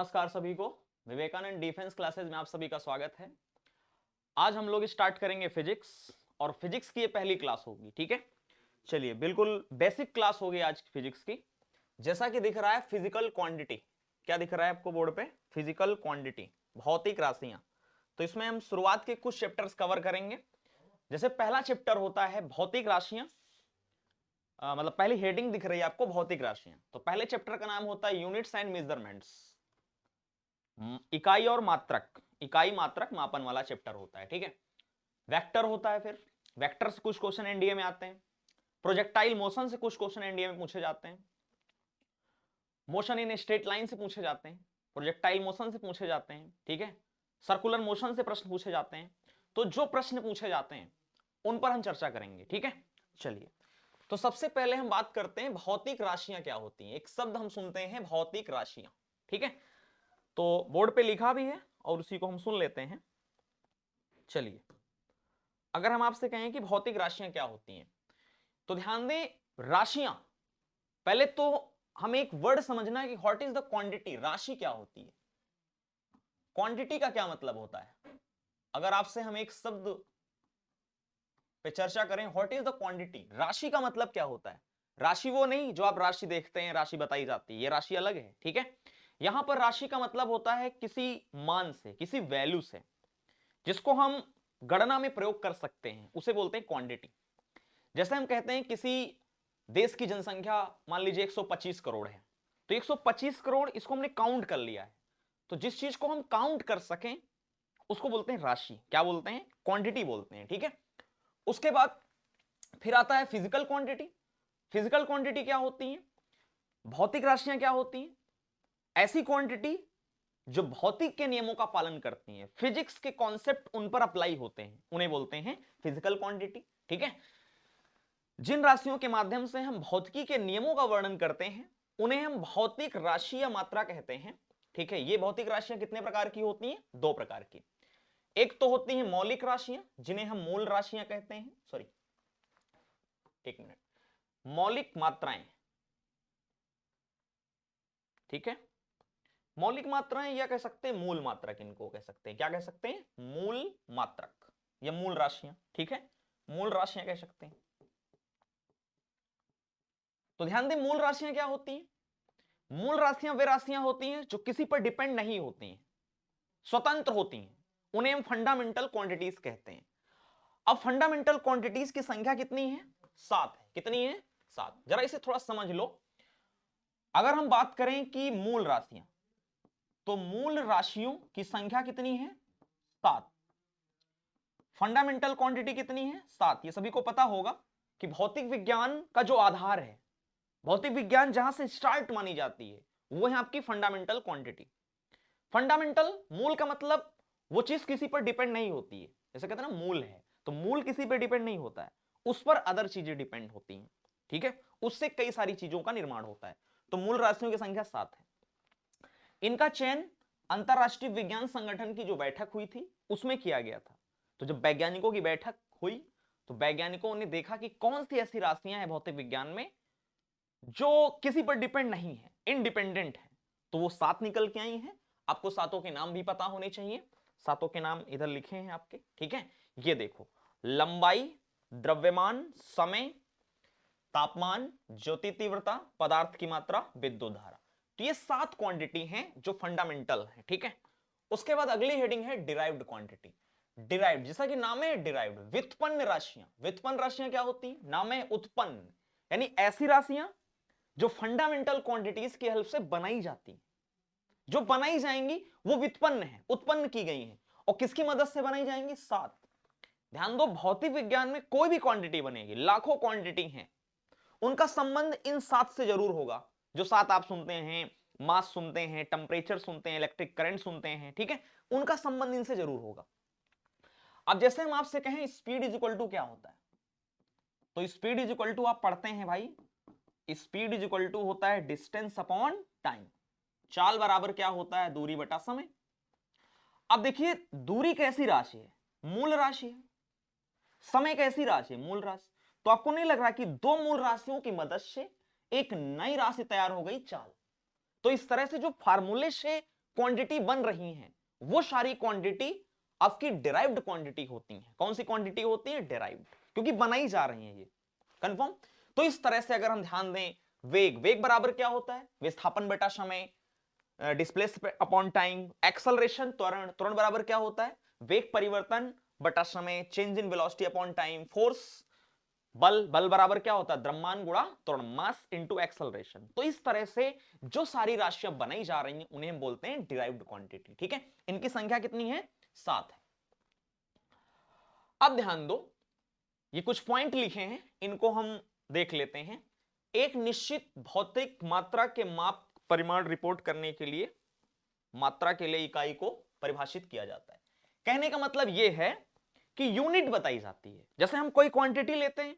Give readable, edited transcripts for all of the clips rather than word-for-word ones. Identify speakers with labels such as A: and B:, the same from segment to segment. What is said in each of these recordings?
A: नमस्कार सभी को। विवेकानंद डिफेंस क्लासेस में आप सभी का स्वागत है। आज हम लोग स्टार्ट करेंगे फिजिक्स और फिजिक्स की ये पहली क्लास होगी। ठीक है, चलिए बिल्कुल बेसिक क्लास होगी आज फिजिक्स की। जैसा कि दिख रहा है फिजिकल क्वांटिटी, क्या दिख रहा है आपको बोर्ड पे? फिजिकल क्वांटिटी, भौतिक राशियां। तो इसमें हम शुरुआत के कुछ चैप्टर्स कवर करेंगे। जैसे पहला चैप्टर होता है भौतिक राशियां, मतलब पहली हेडिंग दिख रही है आपको भौतिक राशियां। तो पहले चैप्टर का नाम होता है यूनिट्स एंड मेजरमेंट्स, इकाई और मात्रक, इकाई मात्रक मापन वाला चैप्टर होता है। ठीक है, वेक्टर होता है, फिर वेक्टर से कुछ क्वेश्चन एनडीए में आते हैं। प्रोजेक्टाइल मोशन से कुछ क्वेश्चन एनडीए में पूछे जाते हैं। मोशन इन स्ट्रेट लाइन से पूछे जाते हैं, प्रोजेक्टाइल मोशन से पूछे जाते हैं। ठीक है, सर्कुलर मोशन से प्रश्न पूछे जाते हैं। तो जो प्रश्न पूछे जाते हैं उन पर हम चर्चा करेंगे। ठीक है, चलिए तो सबसे पहले हम बात करते हैं भौतिक राशियां क्या होती हैं। एक शब्द हम सुनते हैं भौतिक राशियां। ठीक है, तो बोर्ड पे लिखा भी है और उसी को हम सुन लेते हैं। चलिए, अगर हम आपसे कहें कि भौतिक राशियां क्या होती हैं तो ध्यान दें, राशियां, पहले तो हमें एक वर्ड समझना है कि व्हाट इज द क्वांटिटी। राशि क्या होती है, क्वांटिटी का क्या मतलब होता है। अगर आपसे हम एक शब्द पे चर्चा करें, व्हाट इज द क्वांटिटी, राशि का मतलब क्या होता है। राशि वो नहीं जो आप राशि देखते हैं, राशि बताई जाती है, ये राशि अलग है। ठीक है, यहां पर राशि का मतलब होता है किसी मान से, किसी वैल्यू से, जिसको हम गणना में प्रयोग कर सकते हैं, उसे बोलते हैं क्वांटिटी। जैसे हम कहते हैं किसी देश की जनसंख्या मान लीजिए 125 करोड़ है, तो 125 करोड़ इसको हमने काउंट कर लिया है। तो जिस चीज को हम काउंट कर सकें उसको बोलते हैं राशि, क्या बोलते हैं? क्वांटिटी बोलते हैं। ठीक है, उसके बाद फिर आता है फिजिकल क्वांटिटी। फिजिकल क्वांटिटी क्या होती है? भौतिक राशियां क्या होती हैं? ऐसी क्वांटिटी जो भौतिक के नियमों का पालन करती हैं, फिजिक्स के कॉन्सेप्ट उन पर अप्लाई होते हैं, उन्हें बोलते हैं फिजिकल क्वांटिटी। ठीक है, जिन राशियों के माध्यम से हम भौतिकी के नियमों का वर्णन करते हैं उन्हें हम भौतिक राशि या मात्रा कहते हैं। ठीक है, ये भौतिक राशियां कितने प्रकार की होती हैं? दो प्रकार की। एक तो होती हैं मौलिक राशियां जिन्हें हम मूल राशियां कहते हैं, सॉरी एक मिनट, मौलिक मात्राएं। ठीक है, मौलिक मात्राएं या कह सकते हैं मूल मात्रक, इनको कह सकते हैं, क्या कह सकते हैं? मूल मात्रक या मूल राशियां। ठीक है, मूल राशियां कह सकते हैं। तो ध्यान दें, मूल राशियां क्या होती हैं? मूल राशियां वे राशियां होती हैं जो किसी पर डिपेंड नहीं होती हैं, स्वतंत्र होती हैं, उन्हें हम फंडामेंटल क्वांटिटीज कहते हैं। अब फंडामेंटल क्वांटिटीज की संख्या कितनी है? 7 है। कितनी है? 7। जरा इसे थोड़ा समझ लो। अगर हम बात करें कि मूल राशियां, तो मूल राशियों की संख्या कितनी है? 7। फंडामेंटल क्वांटिटी कितनी है? 7। ये सभी को पता होगा कि भौतिक विज्ञान का जो आधार है, भौतिक विज्ञान जहां से स्टार्ट मानी जाती है, वो है आपकी फंडामेंटल क्वांटिटी। फंडामेंटल, मूल का मतलब वो चीज किसी पर डिपेंड नहीं होती है। जैसे कहते हैं ना मूल है, तो मूल किसी पर डिपेंड नहीं होता है, उस पर अदर चीजें डिपेंड होती हैं। ठीक है, उससे कई सारी चीजों का निर्माण होता है। तो मूल राशियों की संख्या 7 है। इनका चयन अंतरराष्ट्रीय विज्ञान संगठन की जो बैठक हुई थी उसमें किया गया था। तो जब वैज्ञानिकों की बैठक हुई तो वैज्ञानिकों ने देखा कि कौन सी ऐसी राशियां हैं भौतिक विज्ञान में जो किसी पर डिपेंड नहीं है, इंडिपेंडेंट है। तो वो 7 निकल के आई हैं। आपको सातों के नाम भी पता होने चाहिए। सातों के नाम इधर लिखे हैं आपके। ठीक है, ये देखो, लंबाई, द्रव्यमान, समय, तापमान, ज्योति तीव्रता, पदार्थ की मात्रा, विद्युत धारा। तो ये 7 क्वांटिटी हैं जो फंडामेंटल है। ठीक है, उसके बाद अगली हेडिंग है डिराइव्ड क्वांटिटी। डिराइव्ड, जैसा कि नाम है डिराइव्ड, व्युत्पन्न राशियां। व्युत्पन्न राशियां क्या होती हैं? नाम है उत्पन्न, यानी ऐसी राशियां जो फंडामेंटल क्वांटिटीज की हेल्प से बनाई जाती हैं, जो बनाई जाएंगी वो व्युत्पन्न है, उत्पन्न की गई हैं। और किसकी मदद से बनाई जाएंगी? 7। ध्यान दो, भौतिक विज्ञान में कोई भी क्वांटिटी बनेगी, लाखों क्वांटिटी हैं, उनका संबंध इन 7 से जरूर होगा। जो 7 आप सुनते हैं, मास सुनते हैं, टेम्परेचर सुनते हैं, इलेक्ट्रिक करंट सुनते हैं, ठीक है, उनका संबंध इनसे जरूर होगा। अब जैसे हम आपसे कहें स्पीड इज इक्वल टू क्या होता है, तो स्पीड इज इक्वल टू आप पढ़ते हैं भाई, स्पीड इज इक्वल टू होता है डिस्टेंस अपॉन टाइम। चाल बराबर क्या होता है? दूरी बटा समय। अब देखिए, दूरी कैसी राशि है? मूल राशि है। समय कैसी राशि है? मूल राशि। तो आपको नहीं लग रहा कि दो मूल राशियों की मदद से एक नई राशि तैयार हो गई, चाल। तो इस तरह से जो फार्मूले से क्वांटिटी बन रही हैं वो सारी क्वांटिटी आपकी डिराइव्ड क्वांटिटी होती हैं। कौन सी क्वांटिटी होती है? डिराइव्ड, क्योंकि बनाई जा रही है ये। कंफर्म? तो इस तरह से अगर हम ध्यान दें, वेग, वेग बराबर क्या होता है? विस्थापन बटा समय, डिस्प्लेसमेंट अपॉन टाइम। एक्सेलरेशन, त्वरण, त्वरण बराबर क्या होता है? वेग परिवर्तन बटा समय, change in velocity upon time. Force, बल, बल बराबर क्या होता है? द्रव्यमान गुणा त्वरण, मास इनटू एक्सेलरेशन। तो इस तरह से जो सारी राशियां बनाई जा रही हैं उन्हें हम बोलते हैं डिराइव्ड क्वांटिटी। ठीक है, इनकी संख्या कितनी है? 7 है। अब ध्यान दो, ये कुछ पॉइंट लिखे हैं, इनको हम देख लेते हैं। एक निश्चित भौतिक मात्रा के माप परिमाण रिपोर्ट करने के लिए मात्रा के लिए इकाई को परिभाषित किया जाता है। कहने का मतलब यह है कि यूनिट बताई जाती है। जैसे हम कोई क्वांटिटी लेते हैं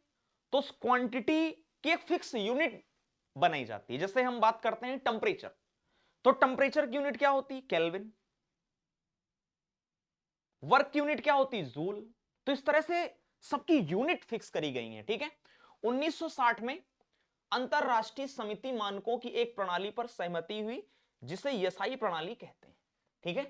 A: तो उस क्वांटिटी की एक फिक्स यूनिट बनाई जाती है। जैसे हम बात करते हैं टेम्परेचर, तो टेम्परेचर की यूनिट क्या होती है? केल्विन। वर्क की यूनिट क्या होती है? जूल। तो इस तरह से सबकी यूनिट फिक्स करी गई है। ठीक है, 1960 में अंतरराष्ट्रीय समिति मानकों की एक प्रणाली पर सहमति हुई जिसे यसाई प्रणाली कहते हैं। ठीक है,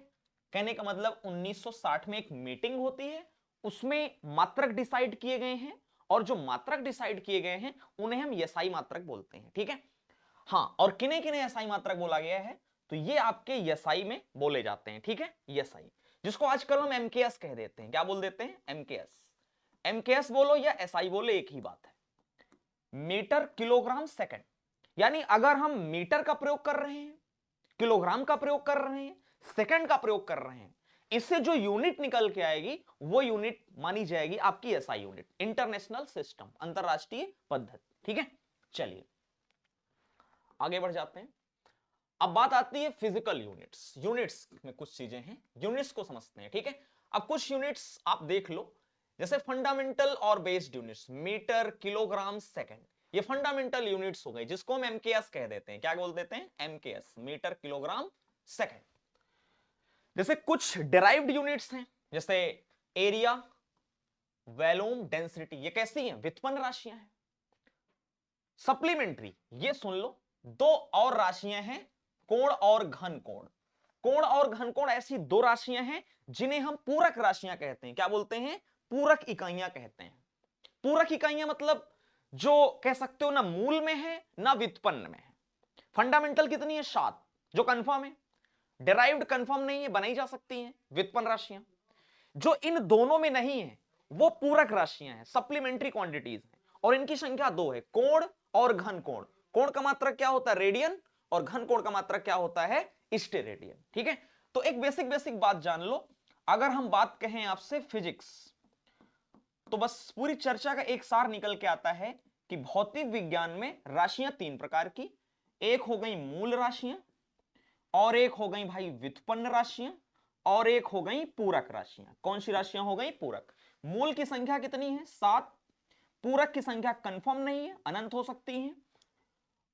A: कहने का मतलब 1960 में एक मीटिंग होती है, उसमें मात्रक डिसाइड किए गए हैं, और जो मात्रक डिसाइड किए गए हैं उन्हें हम यसाई मात्रक बोलते हैं। ठीक है, हाँ, और किन्हें किन्हें यसाई मात्रक बोला गया है? तो ये आपके यसाई में बोले जाते हैं। ठीक है, यसाई, जिसको आजकल हम एमकेएस कह देते हैं। क्या बोल देते हैं? एमकेएस। एमकेएस बोलो या एसआई बोलो, एक ही बात है। मीटर किलोग्राम सेकंड, यानी अगर हम मीटर का प्रयोग कर रहे हैं, किलोग्राम का प्रयोग कर रहे हैं, सेकंड का प्रयोग कर रहे हैं, इससे जो यूनिट निकल के आएगी वो यूनिट मानी जाएगी आपकी एसआई यूनिट, इंटरनेशनल सिस्टम, अंतरराष्ट्रीय पद्धति। ठीक है, चलिए आगे बढ़ जाते हैं। अब बात आती है फिजिकल यूनिट्स। यूनिट्स में कुछ चीजें हैं, यूनिट्स को समझते हैं। ठीक है, अब कुछ यूनिट्स आप देख लो, जैसे फंडामेंटल और based units, metre, kilogram, second, ये फंडामेंटल यूनिट्स हो गई, जिसको हम एमकेएस कह देते हैं। क्या बोल देते हैं? MKS, metre, kilogram, second. जैसे कुछ डिराइव्ड यूनिट्स हैं, जैसे एरिया, वॉल्यूम, डेंसिटी, ये कैसी हैं? व्युत्पन्न राशियां हैं। सप्लीमेंट्री, ये सुन लो, दो और राशियां हैं, कोण और घन कोण। कोण और घन कोण ऐसी दो राशियां हैं जिन्हें हम पूरक राशियां कहते हैं। क्या बोलते हैं? पूरक इकाइयां कहते हैं। पूरक इकाइयां मतलब जो कह सकते हो ना मूल में है ना व्युत्पन्न में है। फंडामेंटल कितनी है? 7, जो कंफर्म है। डिराइव्ड कंफर्म नहीं है, बनाई जा सकती है व्युत्पन्न राशियां। जो इन दोनों में नहीं है वो पूरक राशियां हैं, सप्लीमेंट्री क्वांटिटीज हैं, और इनकी संख्या 2 है, कोण और घन कोण। कोण का मात्रक क्या होता है? रेडियन, और घन कोण का मात्रक क्या होता है? स्टेरेडियन। ठीक है, तो एक बेसिक बेसिक बात जान लो, अगर हम बात कहें आपसे फिजिक्स, तो बस पूरी चर्चा का एक सार निकल के आता है कि भौतिक विज्ञान में राशियां 3 प्रकार की, एक हो गई मूल राशियां, और एक हो गई भाई व्युत्पन्न राशियां, और एक हो गई पूरक राशियां। कौन सी राशियां हो गई? पूरक। मूल की संख्या कितनी है? 7। पूरक की संख्या कंफर्म नहीं है, अनंत हो सकती है,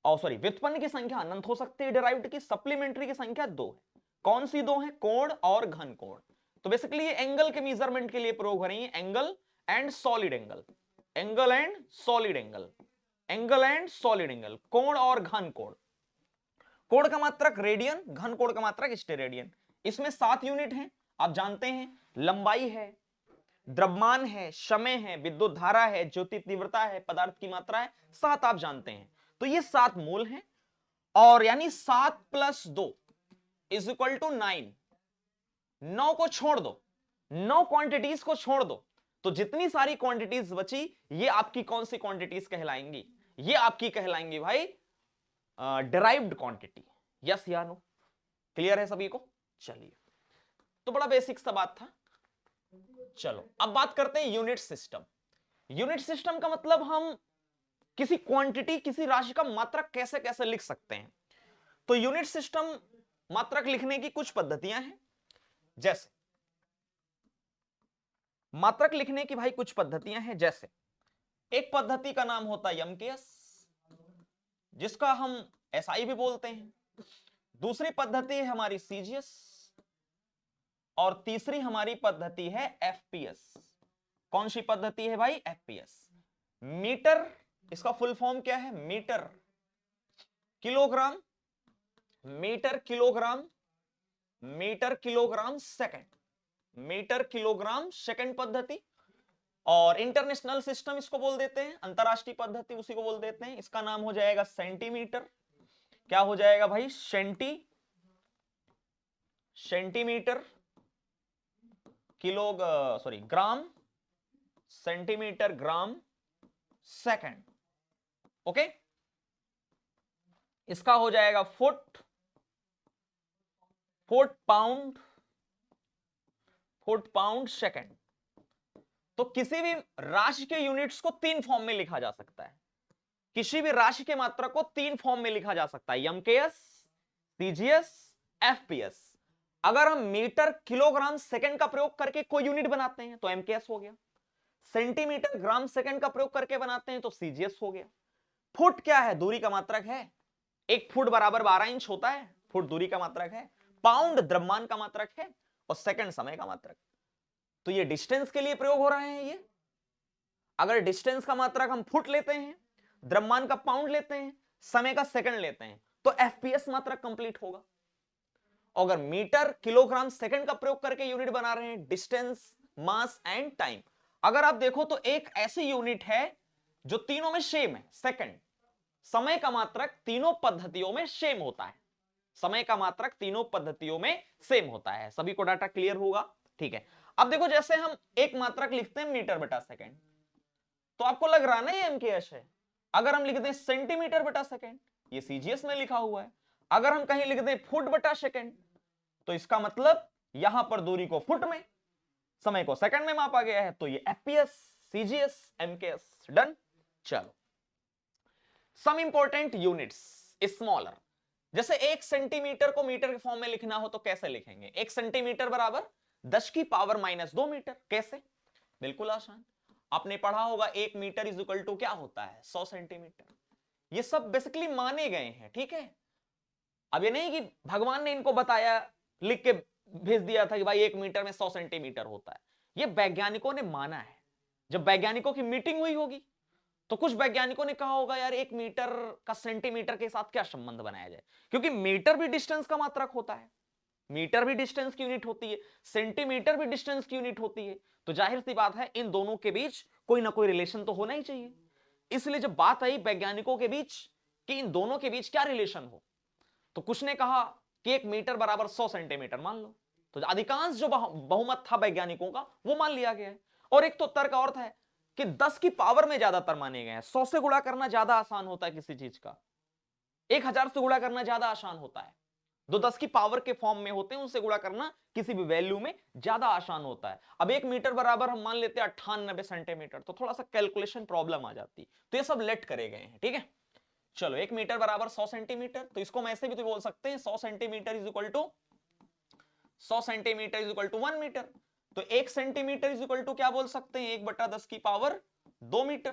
A: और सॉरी व्युत्पन्न की संख्या अनंत हो सकती है डिराइव्ड की। सप्लीमेंट्री की संख्या 2 है। कौन सी 2 है? कोण और घन कोण। तो बेसिकली ये एंगल के मेजरमेंट के लिए प्रयोग हो रही है, angle and solid angle, angle and solid angle, angle and solid angle, कोण और घन कोण। कोण का मात्रक रेडियन, घन कोण का मात्रक स्टेरेडियन। इसमें 7 यूनिट हैं, आप जानते हैं, लंबाई है, द्रव्यमान है, समय है, विद्युत धारा है, ज्योति तीव्रता है, पदार्थ की मात्रा है, 7 आप जानते हैं। तो ये 7 मूल हैं, और यानी 7 + 2 इज इक्वल टू 9। 9 को छोड़ दो, 9 क्वांटिटीज को छोड़ दो, तो जितनी सारी क्वांटिटीज बची ये आपकी कौन सी क्वांटिटीज कहलाएंगी? ये आपकी कहलाएंगी भाई डिराइव्ड क्वांटिटी। यस या नो? क्लियर है सभी को? चलिए, तो बड़ा बेसिक सा बात था। चलो अब बात करते हैं यूनिट सिस्टम। यूनिट सिस्टम का मतलब हम किसी क्वांटिटी, किसी राशि का मात्रक कैसे कैसे लिख सकते हैं। तो यूनिट सिस्टम मात्रक लिखने की कुछ पद्धतियां हैं। जैसे मात्रक लिखने की भाई कुछ पद्धतियां हैं, जैसे एक पद्धति का नाम होता है एमकेएस, जिसका हम एसआई भी बोलते हैं। दूसरी पद्धति है हमारी सीजीएस, और तीसरी हमारी पद्धति है एफपीएस। कौन सी पद्धति है भाई? एफपीएस। मीटर, इसका फुल फॉर्म क्या है? Metre kilogram, metre kilogram metre kilogram second, metre kilogram second पद्धति। और इंटरनेशनल सिस्टम इसको बोल देते हैं, अंतरराष्ट्रीय पद्धति उसी को बोल देते हैं। इसका नाम हो जाएगा सेंटीमीटर। क्या हो जाएगा भाई? Centimetre gram, centimetre gram second. Okay, इसका हो जाएगा फुट पाउंड सेकंड। तो किसी भी राशि के यूनिट्स को तीन फॉर्म में लिखा जा सकता है, किसी भी राशि के मात्रा को तीन फॉर्म में लिखा जा सकता है, एमकेएस, सीजीएस, एफपीएस। अगर हम मीटर किलोग्राम सेकंड का प्रयोग करके कोई यूनिट बनाते हैं तो एमकेएस हो गया, सेंटीमीटर ग्राम सेकंड का प्रयोग करके बनाते हैं तो सीजीएस हो गया। फुट क्या है? दूरी का मात्रक है, एक फुट बराबर 12 इंच होता है, फुट दूरी का मात्रक है। पाउंड द्रव्यमान का मात्रक है और सेकंड समय का मात्रक। तो ये डिस्टेंस के लिए प्रयोग हो रहे हैं। ये अगर डिस्टेंस का मात्रक हम फुट लेते हैं, द्रव्यमान का पाउंड लेते हैं, समय का सेकंड लेते हैं, तो एफपीएस मात्रक कंप्लीट होगा। अगर मीटर किलोग्राम सेकंड का प्रयोग करके यूनिट बना रहे हैं, डिस्टेंस, मास एंड टाइम, अगर आप देखो तो एक ऐसी यूनिट है जो तीनों में सेम है, सेकंड। समय का मात्रक तीनों पद्धतियों में सेम होता है, समय का मात्रक तीनों पद्धतियों में सेम होता है। सभी को डाटा क्लियर होगा? ठीक है। अब देखो, जैसे हम एक मात्रक लिखते हैं मीटर बटा सेकंड, तो आपको लग रहा ना ये एमकेएस है। अगर हम लिख दें सेंटीमीटर बटा सेकंड, ये सीजीएस में लिखा हुआ है। अगर हम कहीं लिख दें फुट बटा सेकंड, तो इसका मतलब यहां पर दूरी को फुट में, समय को सेकंड में मापा गया है, तो ये एफपीएस, सीजीएस, एमकेएस। डन। चलो, सम इंपॉर्टेंट यूनिट्स स्मॉलर। जैसे 1 सेंटीमीटर को मीटर के फॉर्म में लिखना हो तो कैसे लिखेंगे? 1 सेंटीमीटर बराबर 10 की पावर माइनस 2 मीटर। कैसे? बिल्कुल आसान। आपने पढ़ा होगा 1 मीटर इज इक्वल टू क्या होता है? 100 सेंटीमीटर। ये सब बेसिकली माने गए हैं, ठीक है। अब ये नहीं कि भगवान ने इनको बताया, लिख के भेज दिया था कि भाई 1 मीटर में 100 सेंटीमीटर होता है। ये वैज्ञानिकों ने माना है। जब वैज्ञानिकों की मीटिंग हुई होगी तो कुछ वैज्ञानिकों ने कहा होगा यार 1 मीटर का सेंटीमीटर के साथ क्या संबंध बनाया जाए, क्योंकि मीटर भी डिस्टेंस का मात्रक होता है, मीटर भी डिस्टेंस की यूनिट होती है, सेंटीमीटर भी डिस्टेंस की यूनिट होती है। तो जाहिर सी बात है इन दोनों के बीच कोई ना कोई रिलेशन तो होना ही चाहिए। इसलिए जब बात आई वैज्ञानिकों के बीच कि इन दोनों के बीच क्या रिलेशन हो, तो कुछ ने कहा कि 1 मीटर बराबर 100 सेंटीमीटर मान लो। तो अधिकांश जो बहुमत था वैज्ञानिकों का वो मान लिया गया है। और एक तो तर्क और था कि 10 की पावर में ज्यादातर माने गए हैं। 100 से गुणा करना ज्यादा आसान होता है किसी चीज का, 1000 से गुणा करना ज्यादा आसान होता है। जो 10 की पावर के फॉर्म में होते हैं उनसे गुणा करना किसी भी वैल्यू में ज्यादा आसान होता है। अब 1 मीटर बराबर हम मान लेते हैं 98 सेंटीमीटर, तो थोड़ा सा कैलकुलेशन प्रॉब्लम आ जाती। तो ये सब लेट करे गए हैं, ठीक है। चलो, 1 मीटर बराबर 100 सेंटीमीटर, तो इसको हम ऐसे भी तो बोल सकते हैं 100 centimetre is equal to 100 centimetre is equal to 1 metre. तो 1 सेंटीमीटर इज इक्वल टू क्या बोल सकते हैं? 1/10 की पावर 2 मीटर।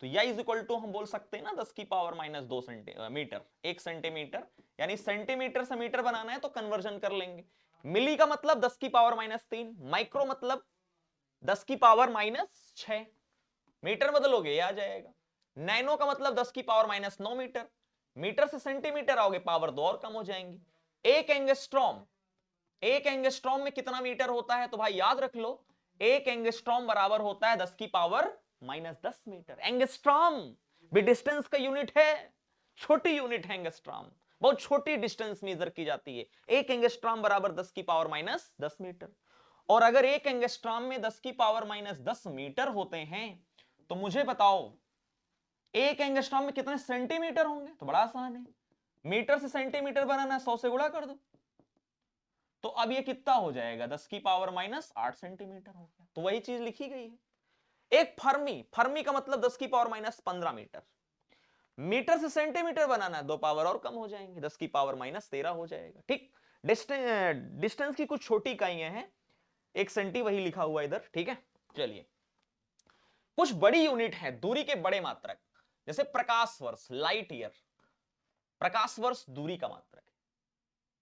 A: तो यह इज इक्वल टू हम बोल सकते हैं ना 10 की पावर माइनस 2 सेंटीमीटर। 1 सेंटीमीटर यानी सेंटीमीटर से मीटर बनाना है तो कन्वर्जन कर लेंगे। मिली का मतलब 10 की पावर माइनस 3, माइक्रो मतलब 10 की पावर माइनस 6, मीटर बदलोगे ये आ जाएगा। नैनो का मतलब 10 की पावर माइनस 9 मीटर, मीटर से सेंटीमीटर आओगे पावर 2 और कम हो जाएंगी। एक एंगस्ट्रॉम में कितना मीटर होता है? तो भाई याद रख लो, 1 एंगस्ट्रॉम बराबर होता है 10 की पावर माइनस 10 मीटर। एंगस्ट्रॉम भी डिस्टेंस का यूनिट है, छोटी यूनिट है एंगस्ट्रॉम, बहुत छोटी डिस्टेंस मेजर की जाती है। 1 एंगस्ट्रॉम बराबर 10 की पावर माइनस 10 मीटर। और अगर 1 एंगस्ट्रॉम में 10 की पावर माइनस 10 मीटर होते हैं तो मुझे बताओ 1 एंगस्ट्रॉम में कितने सेंटीमीटर होंगे? तो बड़ा आसान है, मीटर से सेंटीमीटर बनाना है, 100 से गुणा कर दो। तो अब ये कितना हो जाएगा? 10 की पावर माइनस 8 सेंटीमीटर हो गया। तो वही चीज लिखी गई है। एक फर्मी का मतलब 10 की पावर माइनस 15 मीटर, मीटर से सेंटीमीटर बनाना है, 2 पावर और कम हो जाएंगे, 10 की पावर माइनस 13 हो जाएगा। ठीक, डिस्टेंस की कुछ छोटी इकाइयां हैं, 1 सेंटी वही लिखा हुआ इधर, ठीक है। चलिए, कुछ बड़ी यूनिट है दूरी के बड़े मात्रक, जैसे प्रकाश वर्ष, लाइट ईयर। प्रकाश वर्ष दूरी का मात्रक है,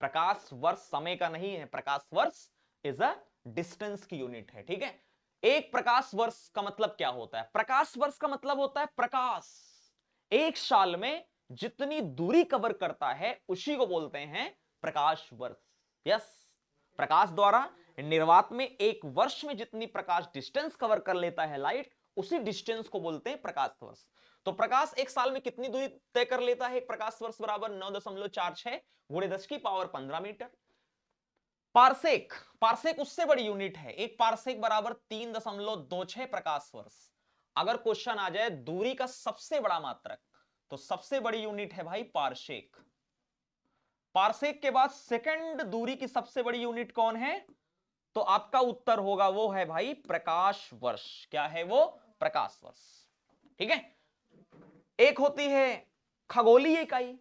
A: प्रकाश वर्ष समय का नहीं है, प्रकाश वर्ष इज अ डिस्टेंस की यूनिट है, ठीक है। एक प्रकाश वर्ष का मतलब क्या होता है? प्रकाश वर्ष का मतलब होता है प्रकाश एक साल में जितनी दूरी कवर करता है उसी को बोलते हैं प्रकाश वर्ष। यस, प्रकाश द्वारा निर्वात में एक वर्ष में जितनी प्रकाश डिस्टेंस कवर कर लेता है लाइट, उसी डिस्टेंस को बोलते हैं प्रकाश वर्ष। तो प्रकाश एक साल में कितनी दूरी तय कर लेता है? प्रकाश वर्ष बराबर 9.46 गुणे 10 की पावर 15 मीटर। पारसेक, पारसेक उससे बड़ी यूनिट है, एक पारसेक बराबर 3.26 प्रकाश वर्ष। अगर क्वेश्चन आ जाए दूरी का सबसे बड़ा मात्रक, तो सबसे बड़ी यूनिट है भाई पारसेक। पारसेक के बाद सेकंड दूरी की सबसे बड़ी यूनिट कौन है? तो आपका उत्तर होगा वो है भाई प्रकाश वर्ष। क्या है वो? प्रकाश वर्ष। ठीक है। एक होती है खगोलीय इकाई,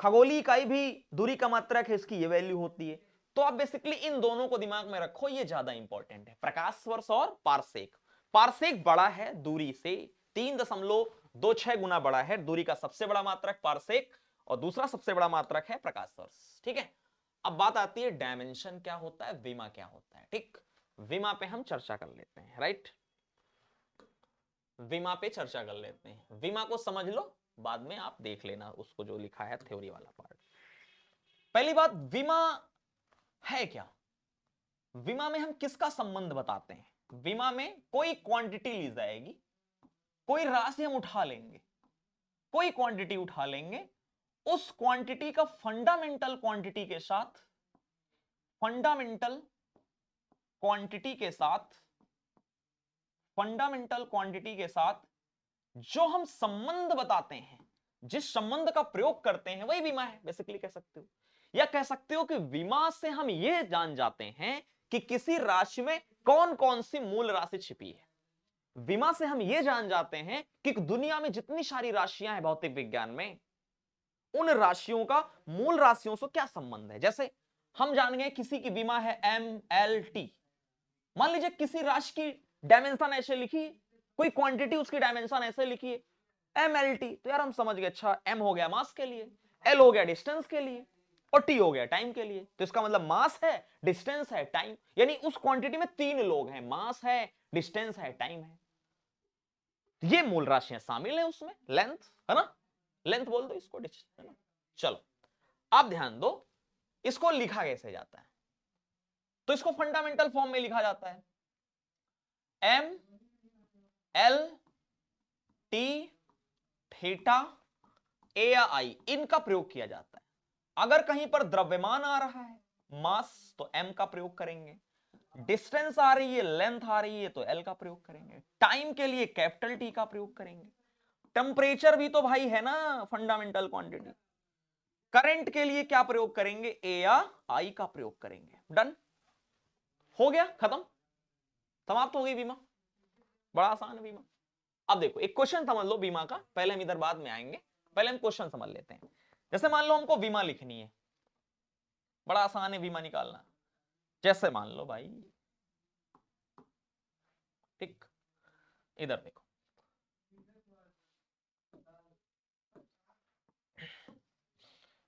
A: खगोलीय इकाई भी दूरी का मात्रक है, इसकी ये वैल्यू होती है। तो आप बेसिकली इन दोनों को दिमाग में रखो, ये ज्यादा इंपॉर्टेंट है, प्रकाश वर्ष और पारसेक। पारसेक बड़ा है दूरी से, 3.26 गुना बड़ा है दूरी का सबसे बड़ा मात्रक पारसेक, और दूसरा सबसे बड़ा मात्रक है प्रकाश वर्ष। ठीक है। अब बात आती है डायमेंशन क्या होता है, विमा क्या होता है। ठीक, विमा पे हम चर्चा कर लेते हैं। राइट, विमा पे चर्चा कर लेते हैं। विमा को समझ लो, बाद में आप देख लेना उसको जो लिखा है थ्योरी वाला पार्ट। पहली बात, विमा है क्या? विमा में हम किसका संबंध बताते हैं? विमा में कोई क्वांटिटी ली जाएगी, कोई राशि हम उठा लेंगे, कोई क्वांटिटी उठा लेंगे, उस क्वांटिटी का फंडामेंटल क्वांटिटी के साथ, फंडामेंटल क्वांटिटी के साथ, फंडामेंटल क्वांटिटी के साथ जो हम संबंध बताते हैं, जिस संबंध का प्रयोग करते हैं, वही विमा है बेसिकली कह सकते हो। या कह सकते हो कि विमा से हम यह जान जाते हैं कि किसी राशि में कौन कौन सी मूल राशि छिपी है। विमा से हम यह जान जाते हैं कि दुनिया में जितनी सारी राशियां हैं भौतिक विज्ञान में, उन राशियों का मूल राशियों से क्या संबंध है। जैसे हम जान गए किसी की विमा है MLT, मान लीजिए किसी राशि की डायमेंशन ऐसे लिखी, कोई क्वांटिटी उसकी डायमेंशन ऐसे लिखी है MLT, तो यार हम समझ गए, अच्छा M हो गया मास के लिए, L हो गया डिस्टेंस के लिए, और T हो गया टाइम के लिए। तो इसका मतलब मास है, डिस्टेंस है, टाइम, यानी उस क्वांटिटी में 3 लोग हैं, मास है, डिस्टेंस है, टाइम है। ये मूल राशियां शामिल है उसमें, लेंथ है ना, लेंथ बोल दो इसको, है ना। चलो आप ध्यान दो, इसको लिखा कैसे जाता है? तो इसको फंडामेंटल फॉर्म में लिखा जाता है, MLT थीटा A या I, इनका प्रयोग किया जाता है। अगर कहीं पर द्रव्यमान आ रहा है, मास, तो M का प्रयोग करेंगे, डिस्टेंस आ रही है, लेंथ आ रही है, तो L का प्रयोग करेंगे, टाइम के लिए कैपिटल T का प्रयोग करेंगे, टेम्परेचर भी तो भाई है ना फंडामेंटल क्वांटिटी, करंट के लिए क्या प्रयोग करेंगे? A या I का प्रयोग करेंगे। डन, हो गया, खत्म, समाप्त हो गई बीमा। बड़ा आसान है बीमा। अब देखो एक क्वेश्चन समझ लो बीमा का, पहले हम इधर बाद में आएंगे, पहले हम क्वेश्चन समझ लेते हैं। जैसे मान लो हमको बीमा लिखनी है, बड़ा आसान है बीमा निकालना। जैसे मान लो भाई, ठीक, इधर देखो,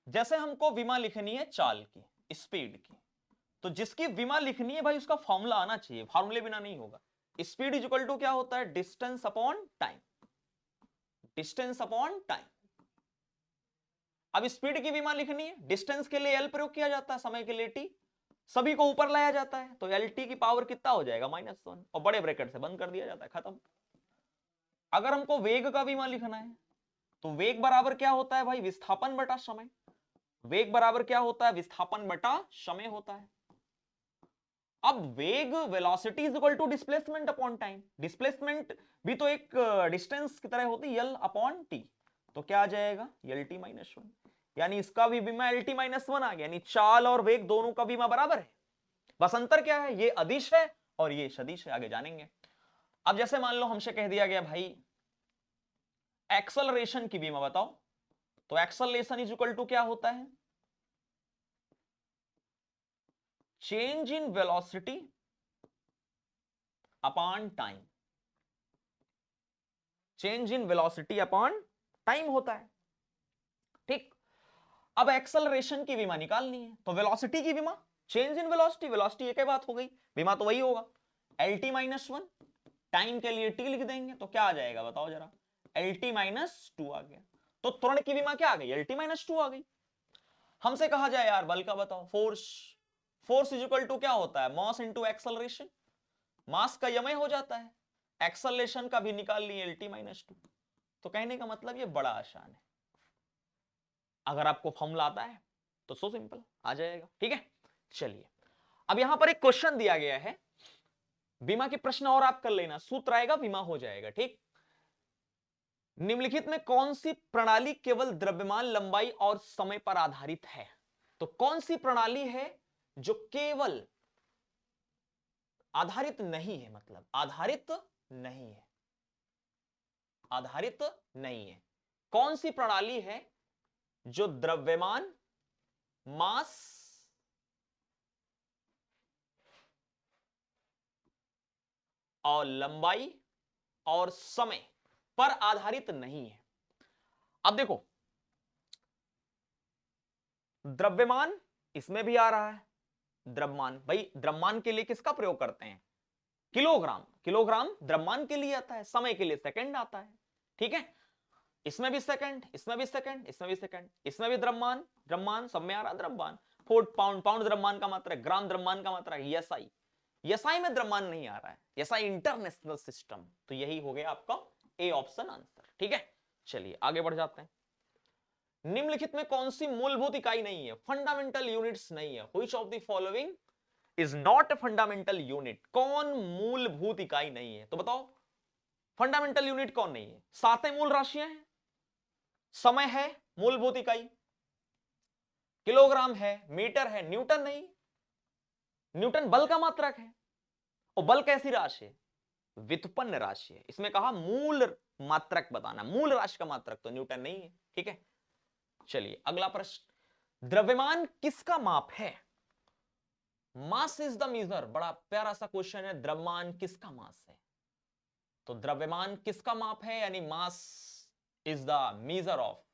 A: जैसे हमको विमा लिखनी है चाल की, स्पीड की, तो जिसकी विमा लिखनी है भाई उसका फॉर्मूला आना चाहिए, फॉर्मूले बिना नहीं होगा। स्पीड इज इक्वल टू क्या होता है? Distance upon time, distance upon time. अब स्पीड की विमा लिखनी है, डिस्टेंस के लिए L प्रयोग किया जाता है, समय के लिए T, सभी को ऊपर लाया जाता है, तो LT की पावर कितना हो जाएगा? -1, और बड़े ब्रैकेट से बंद कर दिया जाता है, खत्म। अगर हमको वेग का विमा लिखना है, तो वेग बराबर क्या होता है भाई? विस्थापन बटा समय। वेग बराबर क्या होता है? विस्थापन बटा समय होता है। अब वेग, velocity is equal to displacement upon time, displacement भी तो एक डिस्टेंस की तरह होती है, L अपॉन T, तो क्या आ जाएगा? LT -1, यानी इसका भी बीमा LT -1 आ गया, यानी चाल और वेग दोनों का बीमा बराबर है। बस अंतर क्या है? ये अदिश है और ये सदिश है, आगे जानेंगे। अब जैसे मान लो हमसे कह दिया गया भाई एक्सेलरेशन की बीमा बताओ, तो एक्सेलरेशन इज इक्वल टू क्या होता है? Change in velocity upon time, change in velocity upon time होता है। ठीक, अब एक्सेलरेशन की बीमा निकालनी है, तो वेलोसिटी की बीमा चेंज इन वेलोसिटी, वेलोसिटी एक ही बात हो गई, बीमा तो वही होगा, LT -1, टाइम के लिए T लिख देंगे, तो क्या आ जाएगा बताओ जरा? LT -2 आ गया। तो त्वरण की बीमा क्या आ गई? LT -2 आ गई। हमसे कहा जाए यार बल का बताओ, force, force is equal to क्या होता है, मास इंटू एक्सेलरेशन। मास का यमय हो जाता है, एक्सेलरेशन का भी निकाल लिए LT-2। तो कहने का मतलब ये बड़ा आसान है, अगर आपको फॉर्मूला आता है तो सो सिंपल आ जाएगा। ठीक है, चलिए अब यहां पर एक क्वेश्चन दिया गया है, विमा के प्रश्न और आप कर लेना, सूत्र आएगा विमा हो जाएगा। ठीक, निम्नलिखित में कौन सी प्रणाली केवल द्रव्यमान, लंबाई और समय पर आधारित है? तो कौन सी प्रणाली है जो केवल आधारित नहीं है, मतलब आधारित नहीं है, आधारित नहीं है। कौन सी प्रणाली है जो द्रव्यमान, मास और लंबाई और समय पर आधारित नहीं है? अब देखो, द्रव्यमान इसमें भी आ रहा है, द्रव्यमान भाई द्रव्यमान के लिए किसका प्रयोग करते हैं, किलोग्राम। किलोग्राम द्रव्यमान के लिए आता है, समय के लिए सेकंड आता है। ठीक है, इसमें भी सेकंड, इसमें भी सेकंड, इसमें भी सेकंड, इसमें भी द्रव्यमान, द्रव्यमान सब में आ रहा द्रव्यमान। फुट, पाउंड, पाउंड द्रव्यमान का मात्रा है, ग्राम द्रव्यमान का मात्रा है, एसआई। एसआई में द्रव्यमान नहीं आ रहा है, एसआई इंटरनेशनल सिस्टम। तो यही हो गया आपका ए ऑप्शन आंसर। ठीक है, चलिए आगे बढ़ जाते हैं। निम्नलिखित में कौन सी मूलभूत इकाई नहीं है, फंडामेंटल यूनिट्स नहीं है? Which of the following is not a fundamental unit? कौन मूलभूत इकाई नहीं है? तो बताओ फंडामेंटल यूनिट कौन नहीं है? सातों मूल राशियां हैं, समय है मूलभूत इकाई, किलोग्राम है, मीटर है, न्यूटन नहीं। न्यूटन बल का मात्रक है, और बल कैसी राशि है, व्युत्पन्न राशि है। इसमें कहा मूल मात्रक बताना, मूल राशि का मात्रक तो न्यूटन नहीं है। ठीक है, चलिए अगला प्रश्न, द्रव्यमान किसका माप है? Mass is the measure. बड़ा प्यारा सा क्वेश्चन है, द्रव्यमान किसका मास है? तो द्रव्यमान किसका माप है, यानी mass is the measure of.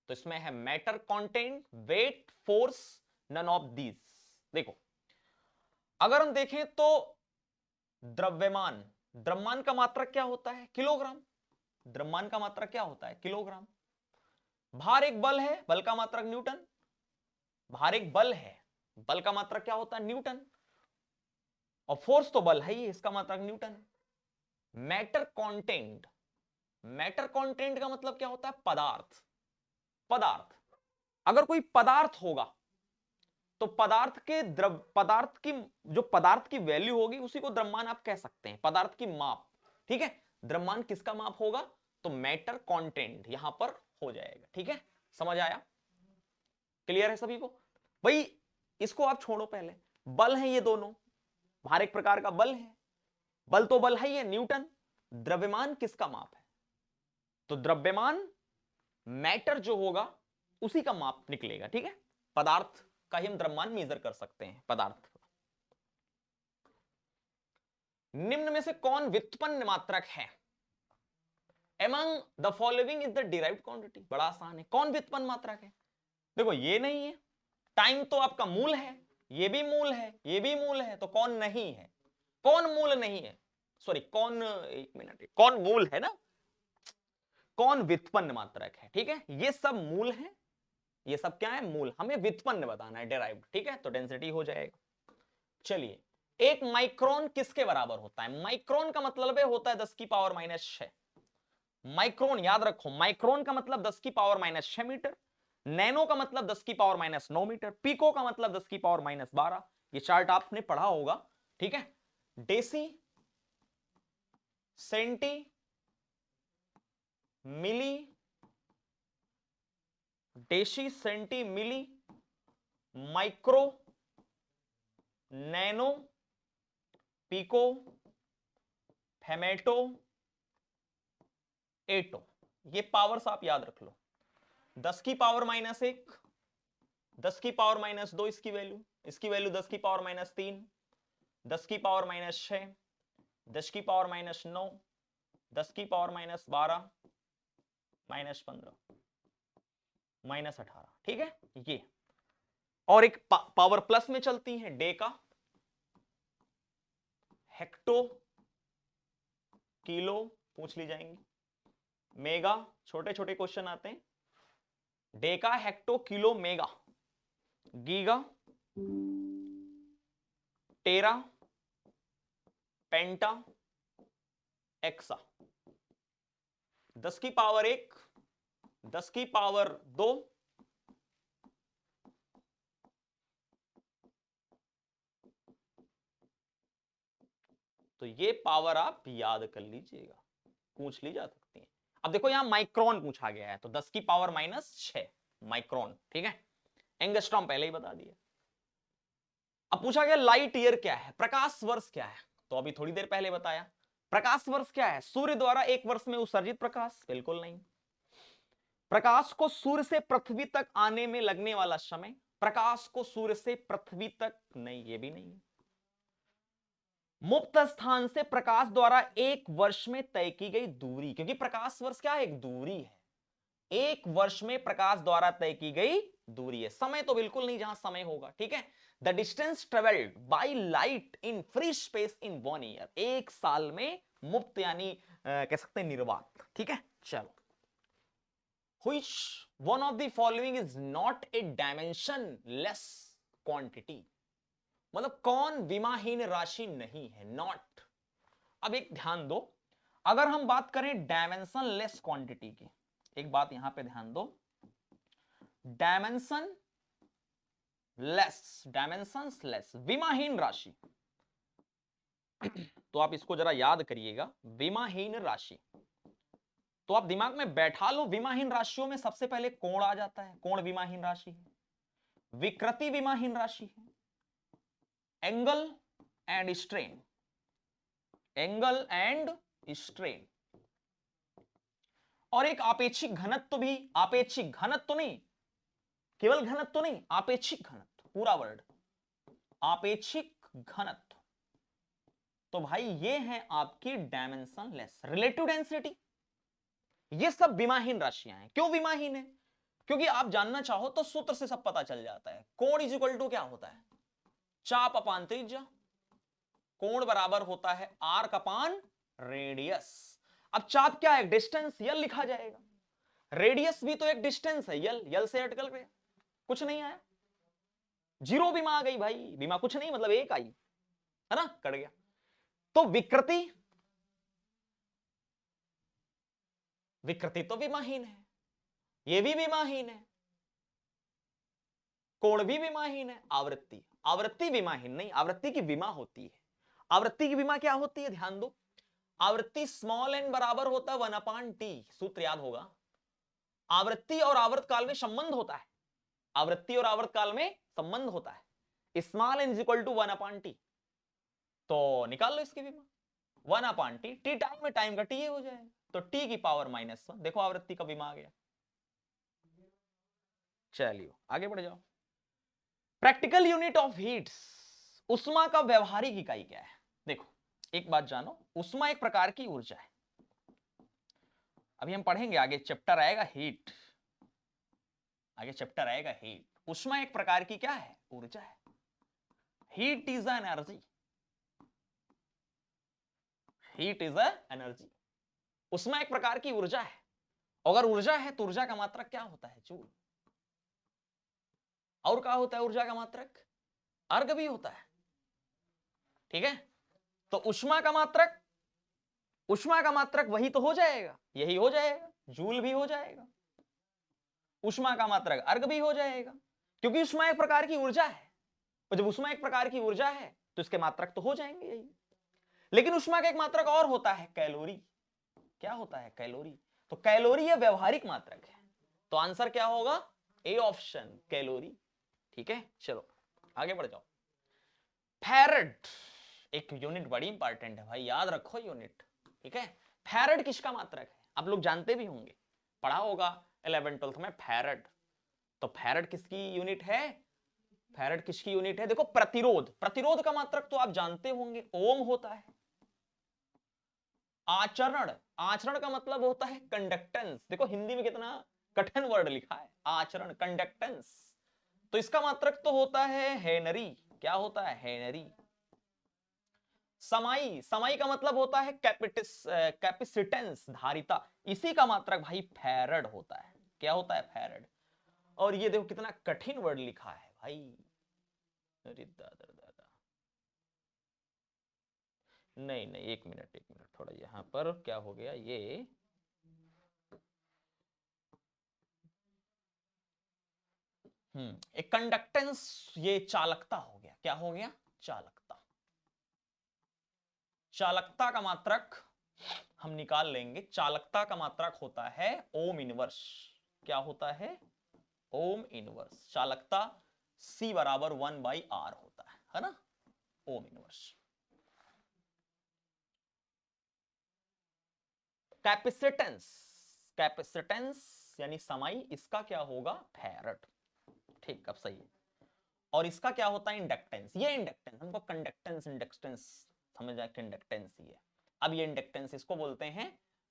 A: तो इसमें है matter, content, weight, force, none of these. देखो अगर हम देखें तो द्रव्यमान, द्रव्यमान का मात्रक क्या होता है, किलोग्राम। द्रव्यमान का मात्रक क्या होता है, किलोग्राम। भार एक बल है, बल का मात्रक न्यूटन। भार एक बल है, बल का मात्रक क्या होता है, न्यूटन। और फोर्स तो बल है ही, इसका मात्रक Newton. Matter content, matter content का मतलब क्या होता है, पदार्थ। पदार्थ, अगर कोई पदार्थ होगा तो पदार्थ के पदार्थ की जो पदार्थ की वैल्यू होगी उसी को द्रव्यमान आप कह सकते हैं, पदार्थ की माप। ठीक है, द्रव्यमान किसका माप होगा, तो मैटर कंटेंट यहां पर हो जाएगा। ठीक है, समझ आया, क्लियर है सभी को? भाई इसको आप छोड़ो, पहले बल है ये दोनों, भार एक प्रकार का बल है, बल तो बल है ये न्यूटन। द्रव्यमान किसका माप है, तो द्रव्यमान मैटर जो होगा उसी का माप निकलेगा। ठीक है, पदार्थ का ही हम द्रव्यमान मेजर कर सकते हैं, पदार्थ। निम्न में से कौन व्युत्पन्न मात्रक है? Among the following is the derived quantity। बड़ा आसान है, कौन व्युत्पन्न मात्रक है? देखो ये नहीं है, टाइम तो आपका मूल है, ये भी मूल है, ये भी मूल है, तो कौन नहीं है? कौन मूल नहीं है, सॉरी कौन, एक मिनट, कौन मूल है ना, कौन व्युत्पन्न मात्रक है? ठीक है, ये सब मूल है, ये सब क्या है, मूल। हमें व्युत्पन्न बताना है, डेराइव्ड। ठीक है, तो डेंसिटी हो जाएगा। चलिए, एक माइक्रोन किसके बराबर होता है? माइक्रोन का मतलब होता है 10 की पावर -6। माइक्रोन याद रखो, माइक्रोन का मतलब 10 की पावर -6 मीटर, नैनो का मतलब 10 की पावर -9 मीटर, पिको का मतलब 10 की पावर -12। ये चार्ट आपने पढ़ा होगा। ठीक है, डेसी, सेंटी, मिली, डेसी, सेंटी, मिली, माइक्रो, नैनो, पिको, फेमेटो, एटो। ये पावर्स आप याद रख लो। 10 की पावर -1, 10 की पावर -2 इसकी वैल्यू, इसकी वैल्यू 10 की पावर -3, 10 की पावर -6, 10 की पावर -9, 10 की पावर -12, -15, -18। ठीक है, ये और एक पावर प्लस में चलती है, डेका, हेक्टो, किलो पूछ ली जाएंगी, मेगा, छोटे छोटे क्वेश्चन आते हैं, deca, hecto, kilo, mega, giga, tera, penta, exa. 10 की पावर 1, 10 की पावर 2, तो ये पावर आप याद कर लीजिएगा, पूछ ली जा सकती है। अब देखो यहां माइक्रोन पूछा गया है, तो 10 की पावर -6 माइक्रोन, ठीक है। एंगस्ट्रॉम पहले ही बता दिया। अब पूछा गया लाइट ईयर क्या है, प्रकाश वर्ष क्या है, तो अभी थोड़ी देर पहले बताया। प्रकाश वर्ष क्या है, सूर्य द्वारा एक वर्ष में उत्सर्जित प्रकाश, बिल्कुल नहीं। प्रकाश को सूर्य से पृथ्वी तक आने में लगने वाला समय, प्रकाश को सूर्य से पृथ्वी तक, नहीं ये भी नहीं। मुक्त स्थान से प्रकाश द्वारा एक वर्ष में तय की गई दूरी, क्योंकि प्रकाश वर्ष क्या है, एक दूरी है। एक वर्ष में प्रकाश द्वारा तय की गई दूरी है, समय तो बिल्कुल नहीं जहां समय होगा, ठीक है। The distance travelled by light in free space in 1 year, एक साल में मुक्त यानी कह सकते हैं निर्वात, ठीक है। चलो, which one of the following is not a dimensionless quantity, मतलब कौन विमाहीन राशि नहीं है, नॉट। अब एक ध्यान दो, अगर हम बात करें डायमेंशन लेस क्वांटिटी की, एक बात यहां पे ध्यान दो, डायमेंशन लेस, डायमेंशंस लेस, विमाहीन राशि, तो आप इसको जरा याद करिएगा, विमाहीन राशि। तो आप दिमाग में बैठा लो, विमाहीन राशियों में सबसे पहले कोण आ जाता है, कोण विमाहीन राशि है। विकृति विमाहीन राशि है। Angle and strain, angle and strain, और एक आपेक्षिक घनत्व भी, आपेक्षिक घनत्व नहीं, केवल घनत्व नहीं, आपेक्षिक घनत्व, पूरा वर्ड आपेक्षिक घनत्व। तो भाई ये है आपकी डायमेंशन लेस। रिलेटिव डेंसिटी, ये सब विमाहीन राशियां हैं। क्यों विमाहीन है, क्योंकि आप जानना चाहो तो सूत्र से सब पता चल जाता है। कोण इज इक्वल टू क्या होता है, चाप अपान त्रिज्या, कोण बराबर होता है आर्क अपान रेडियस। अब चाप क्या है, डिस्टेंस, यल लिखा जाएगा। रेडियस भी तो एक डिस्टेंस है, यल, यल से हटकर गया, कुछ नहीं आया, जीरो बीमा आ गई भाई, बीमा कुछ नहीं मतलब एक आई, है ना, कट गया। तो विकृति, विकृति तो विमाहीन है, ये भी विमाहीन है, कोण भी विमाहीन है। आवृत्ति, आवृत्ति विमाहीन नहीं, आवृत्ति की विमा होती है। आवृत्ति की विमा क्या होती है, ध्यान दो, आवृत्ति स्मॉल एन बराबर होता है 1/t, सूत्र याद होगा। आवृत्ति और आवर्त काल में संबंध होता है, आवृत्ति और आवर्त काल में संबंध होता है, small n is equal to 1/t, तो निकाल लो इसकी विमा, 1/t, टी टाइम में टाइम का टी हो जाएगा, तो t की पावर -1, देखो आवृत्ति का विमा आ गया। चलिए आगे बढ़ जाओ। प्रैक्टिकल यूनिट ऑफ हीट्स, उष्मा का व्यवहारिक इकाई क्या है। देखो एक बात जानो, उष्मा एक प्रकार की ऊर्जा है, अभी हम पढ़ेंगे आगे चैप्टर आएगा हीट, आगे चैप्टर आएगा हीट। उष्मा एक प्रकार की क्या है, ऊर्जा है। Heat is energy, heat is energy, उष्मा एक प्रकार की ऊर्जा है। अगर ऊर्जा है तो ऊर्जा का मात्रक क्या होता है, जूल। और क्या होता है ऊर्जा का मात्रक, अर्ग भी होता है, ठीक है। तो उष्मा का मात्रक, उष्मा का मात्रक वही तो हो जाएगा, यही हो जाएगा, जूल भी हो जाएगा, उष्मा का मात्रक अर्ग भी हो जाएगा, क्योंकि उष्मा एक प्रकार की ऊर्जा है, और जब उष्मा एक प्रकार की ऊर्जा है तो इसके मात्रक तो हो जाएंगे यही। लेकिन उष्मा का एक मात्रक और होता है, कैलोरी। क्या होता है, कैलोरी। तो कैलोरी यह व्यवहारिक मात्रक है, तो आंसर क्या होगा, ए ऑप्शन, कैलोरी, ठीक है। चलो आगे बढ़ जाओ। फैरड, एक यूनिट बड़ी इंपॉर्टेंट है भाई, याद रखो यूनिट, ठीक है। फैरड किसका मात्रक है, आप लोग जानते भी होंगे, पढ़ा होगा 11 12th में फैरड। तो फैरड किसकी यूनिट है, फैरड किसकी यूनिट है, देखो प्रतिरोध, प्रतिरोध का मात्रक तो आप जानते होंगे, ओम होता है। आचरण, आचरण का मतलब होता है कंडक्टेंस, देखो हिंदी में कितना कठिन वर्ड लिखा है, आचरण, कंडक्टेंस, तो इसका मात्रक तो होता है हेनरी। क्या होता है, हेनरी। समाई, समाई का मतलब होता है कैपेसिटेंस, धारिता, इसी का मात्रक भाई फैरड होता है। क्या होता है, फैरड। और ये देखो कितना कठिन वर्ड लिखा है भाई, अरे दादा दादा, नहीं नहीं, एक मिनट थोड़ा यहां पर क्या हो गया, ये एक कंडक्टेंस, ये चालकता हो गया। क्या हो गया? चालकता। चालकता का मात्रक हम निकाल लेंगे। चालकता का मात्रक होता है ओम इनवर्स। क्या होता है? Ohm inverse. चालकता C बराबर 1/R होता है ना? Ohm inverse. कैपेसिटेंस, कैपेसिटेंस यानी समाई, इसका क्या होगा? फैरड। ठीक, अब सही है। और इसका क्या होता है? इंडक्टेंस। ये इंडक्टेंस हमको कंडक्टेंस इंडक्टेंस समझ आए, इंडक्टेंस ही है। अब ये इंडक्टेंस, इसको बोलते हैं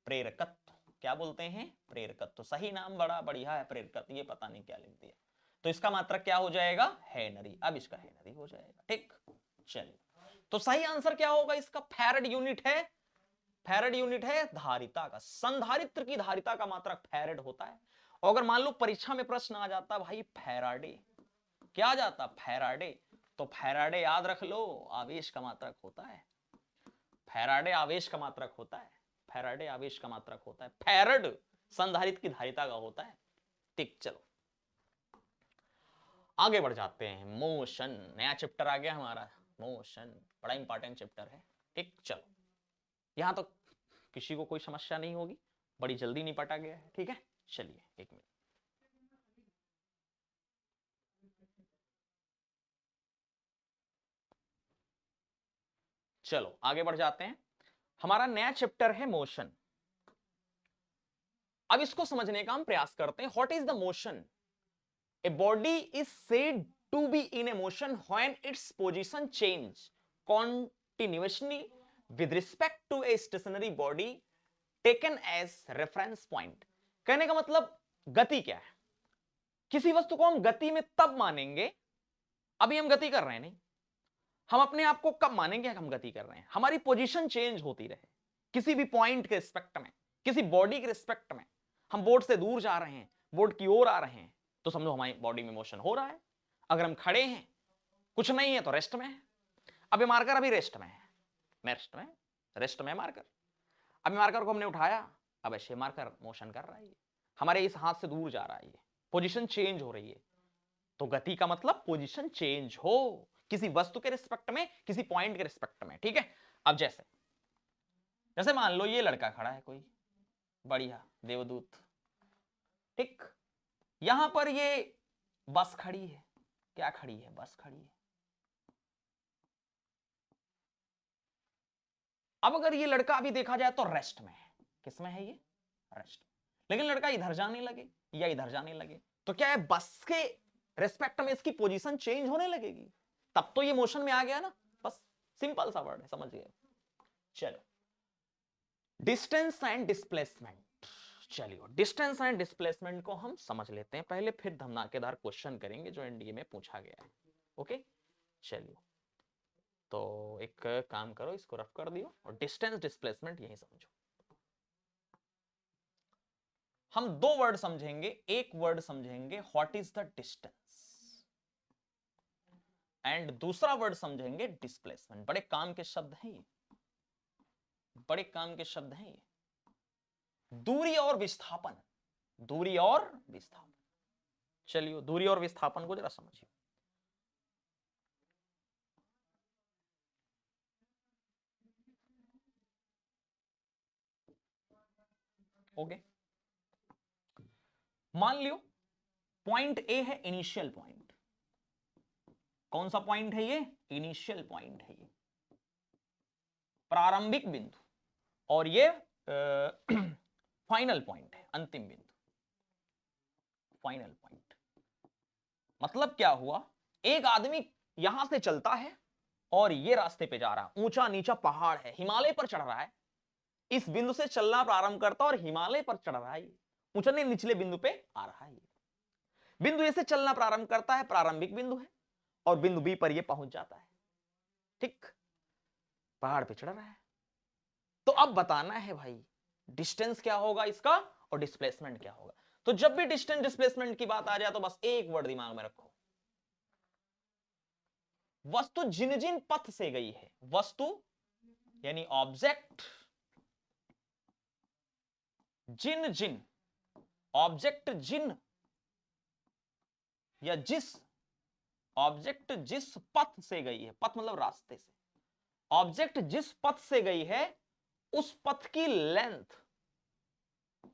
A: प्रेरकत्व। क्या बोलते हैं? प्रेरकत्व। सही नाम बड़ा बढ़िया है, प्रेरकत्व। ये पता नहीं क्या लिख दिया। तो इसका मात्रक क्या हो जाएगा? हेनरी। अब इसका हेनरी हो जाएगा। ठीक, चलिए। तो सही आंसर क्या होगा इसका? फैरड यूनिट है। फैरड यूनिट है धारिता का। संधारित्र की धारिता का मात्रक फैरड होता है। और अगर मान लो परीक्षा में प्रश्न आ जाता भाई फैराडे, क्या आ जाता? फैराडे, तो फैराडे याद रख लो, आवेश का मात्रक होता है। फैराडे आवेश का मात्रक होता है। फैराडे आवेश का मात्रक होता है। फैरड संधारित्र की धारिता का होता है। ठीक, चलो आगे बढ़ जाते हैं। मोशन, नया चैप्टर आ गया हमारा। मोशन बड़ा इंपॉर्टेंट चैप्टर है। ठीक, चलो यहां तो किसी को कोई समस्या नहीं होगी, बड़ी जल्दी निपटा गया है। ठीक है, चलिए एक मिनट। चलो आगे बढ़ जाते हैं। हमारा नया चैप्टर है मोशन। अब इसको समझने का हम प्रयास करते हैं। What is the motion? A body is said to be in a motion when its position change continuously with respect to a stationary body taken as reference point. कहने का मतलब गति क्या है? किसी वस्तु को हम गति में तब मानेंगे, अभी हम गति कर रहे हैं नहीं, हम अपने आप को कब मानेंगे हम गति कर रहे हैं? हमारी पोजीशन चेंज होती रहे किसी भी पॉइंट के रिस्पेक्ट में, किसी बॉडी के रिस्पेक्ट में। हम बोर्ड से दूर जा रहे हैं, बोर्ड की ओर आ रहे हैं, तो समझो हमारी बॉडी में मोशन हो रहा है। अगर हम खड़े हैं, कुछ नहीं है, तो रेस्ट में है। अभी मार्कर अभी रेस्ट में है, मैं रेस्ट में, रेस्ट में मार्कर। अभी मार्कर को हमने उठाया, अब ऐसे मार्कर मोशन कर रहा है, हमारे इस हाथ से दूर जा रहा है, पोजीशन चेंज हो रही है। तो गति का मतलब पोजीशन चेंज हो किसी वस्तु के रिस्पेक्ट में, किसी पॉइंट के रिस्पेक्ट में। ठीक है, अब जैसे जैसे मान लो ये लड़का खड़ा है कोई बढ़िया देवदूत, ठीक, यहां पर ये बस खड़ी है। क्या खड़ी है? बस खड़ी है। अब अगर ये लड़का अभी देखा जाए तो रेस्ट में है। किस में है ये? रेस्ट। लेकिन लड़का इधर जाने लगे या इधर जाने लगे, तो क्या है? बस के रेस्पेक्ट में इसकी पोजीशन चेंज होने लगेगी, तब तो ये मोशन में आ गया ना। बस सिंपल सा वर्ड है, समझ गए। चलो डिस्टेंस एंड डिस्प्लेसमेंट। चलिए डिस्टेंस एंड डिस्प्लेसमेंट को हम समझ लेते हैं पहले, फिर धमाकेदार क्वेश्चन करेंगे जो एनडीए में पूछा गया है। ओके, चलिए तो एक काम करो, इसको रफ कर दियो और डिस्टेंस डिस्प्लेसमेंट यही समझो। हम दो वर्ड समझेंगे। एक वर्ड समझेंगे what is the distance, and दूसरा वर्ड समझेंगे डिस्प्लेसमेंट। बड़े काम के शब्द हैं ये, बड़े काम के शब्द हैं ये। दूरी और विस्थापन, दूरी और विस्थापन। चलिए दूरी और विस्थापन को जरा समझिए। ओके, मान लियो पॉइंट ए है इनिशियल पॉइंट। कौन सा पॉइंट है ये? इनिशियल पॉइंट है ये, प्रारंभिक बिंदु। और ये फाइनल पॉइंट है, अंतिम बिंदु, फाइनल पॉइंट। मतलब क्या हुआ? एक आदमी यहां से चलता है और ये रास्ते पे जा रहा है, ऊंचा नीचा पहाड़ है, हिमालय पर चढ़ रहा है। इस बिंदु से चलना प्रारंभ करता और हिमालय पर चढ़ रहा है, ऊंचे निचले बिंदु पे आ रहा है। बिंदु ए से चलना प्रारंभ करता है, प्रारंभिक बिंदु है, और बिंदु बी पर यह पहुंच जाता है। ठीक, पहाड़ पे चढ़ रहा है। तो अब बताना है भाई डिस्टेंस क्या होगा इसका और डिस्प्लेसमेंट क्या होगा। तो जब भी डिस्टेंस डिस्प्लेसमेंट की बात आ जाए तो बस एक वर्ड दिमाग में रखो, वस्तु जिन जिन पथ से गई है, वस्तु यानी ऑब्जेक्ट जिन या जिस ऑब्जेक्ट जिस पथ से गई है, पथ मतलब रास्ते से, ऑब्जेक्ट जिस पथ से गई है उस पथ की लेंथ,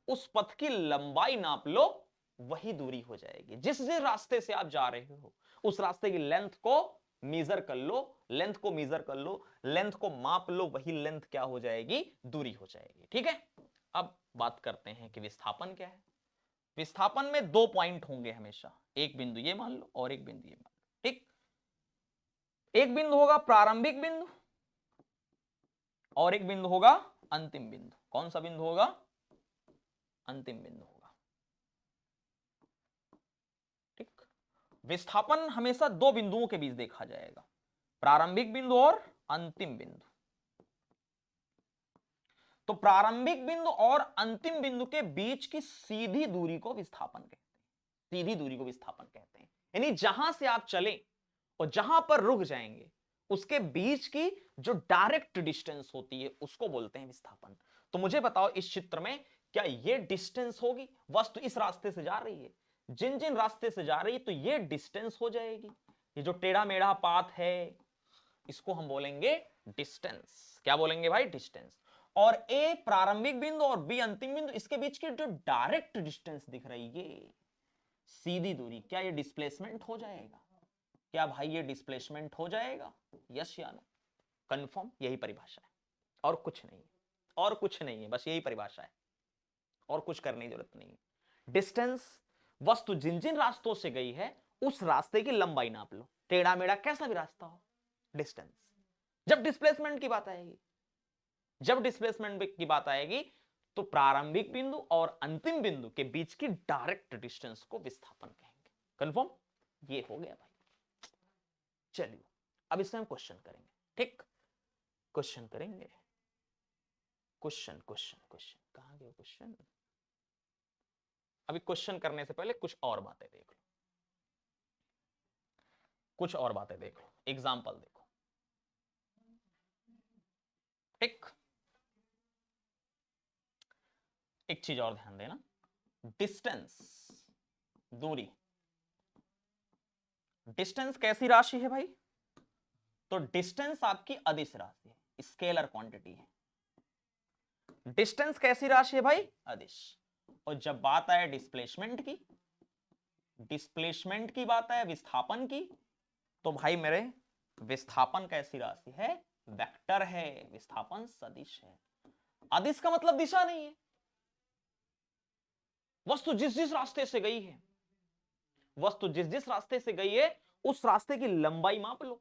A: उस पथ की लंबाई नाप लो, वही दूरी हो जाएगी। जिस जिस रास्ते से आप जा रहे हो उस रास्ते की लेंथ को मेजर कर लो, लेंथ को मेजर कर लो, लेंथ को माप लो, वही लेंथ क्या हो जाएगी, दूरी हो जाएगी। ठीक है, अब बात करते हैं कि विस्थापन क्या है। विस्थापन में दो पॉइंट होंगे हमेशा, एक बिंदु ये मान लो और एक बिंदु ये मान लो। ठीक, एक बिंदु होगा प्रारंभिक बिंदु और एक बिंदु होगा अंतिम बिंदु। कौन सा बिंदु होगा, अंतिम बिंदु होगा। ठीक, विस्थापन हमेशा दो बिंदुओं के बीच देखा जाएगा, प्रारंभिक बिंदु और अंतिम बिंदु। तो प्रारंभिक बिंदु और अंतिम बिंदु के बीच की सीधी दूरी को विस्थापन कहते हैं, सीधी दूरी को विस्थापन कहते हैं। यानी जहां से आप चले और जहां पर रुक जाएंगे उसके बीच की जो डायरेक्ट डिस्टेंस होती है उसको बोलते हैं विस्थापन। तो मुझे बताओ इस चित्र में क्या ये डिस्टेंस होगी, वस्तु इस रास्ते से जा रही है, जिन जिन रास्ते से जा रही है तो ये डिस्टेंस हो जाएगी। ये जो टेढ़ा मेढ़ा पाथ है इसको हम बोलेंगे डिस्टेंस। क्या बोलेंगे भाई, डिस्टेंस। और ए प्रारंभिक बिंदु और बी अंतिम बिंदु, इसके बीच की जो डायरेक्ट डिस्टेंस दिख रही है, सीधी दूरी, क्या ये डिस्प्लेसमेंट हो जाएगा? क्या भाई ये डिस्प्लेसमेंट हो जाएगा? यस या नो? कंफर्म, यही परिभाषा है और कुछ नहीं है, और कुछ नहीं है, बस यही परिभाषा है और कुछ करने की जरूरत नहीं है। डिस्टेंस, वस्तु जिन जिन रास्तों से गई है उस रास्ते की लंबाई नाप लो, टेढ़ा मेढ़ा कैसा भी रास्ता हो, डिस्टेंस। जब डिस्प्लेसमेंट की बात आएगी, जब डिस्प्लेसमेंट की बात आएगी तो प्रारंभिक बिंदु और अंतिम बिंदु के बीच की डायरेक्ट डिस्टेंस को विस्थापन कहेंगे। कंफर्म, ये हो गया भाई। चलिए अब इसमें हम क्वेश्चन करेंगे। ठीक, क्वेश्चन करेंगे, क्वेश्चन क्वेश्चन क्वेश्चन कहां गया क्वेश्चन। अभी क्वेश्चन करने से पहले कुछ और बातें देख लो, कुछ और बातें देख लो, एग्जाम्पल देखो। ठीक, एक चीज और ध्यान देना, डिस्टेंस, दूरी। डिस्टेंस कैसी राशि है भाई? तो डिस्टेंस आपकी अदिश राशि है, स्केलर क्वांटिटी है। डिस्टेंस कैसी राशि है भाई? अदिश। और जब बात आए डिस्प्लेसमेंट की, डिस्प्लेसमेंट की बात आए विस्थापन की, तो भाई मेरे विस्थापन कैसी राशि है? वेक्टर है, विस्थापन सदिश है। अदिश का मतलब दिशा नहीं है, वस्तु जिस जिस रास्ते से गई है, वस्तु जिस जिस रास्ते से गई है उस रास्ते की लंबाई माप लो,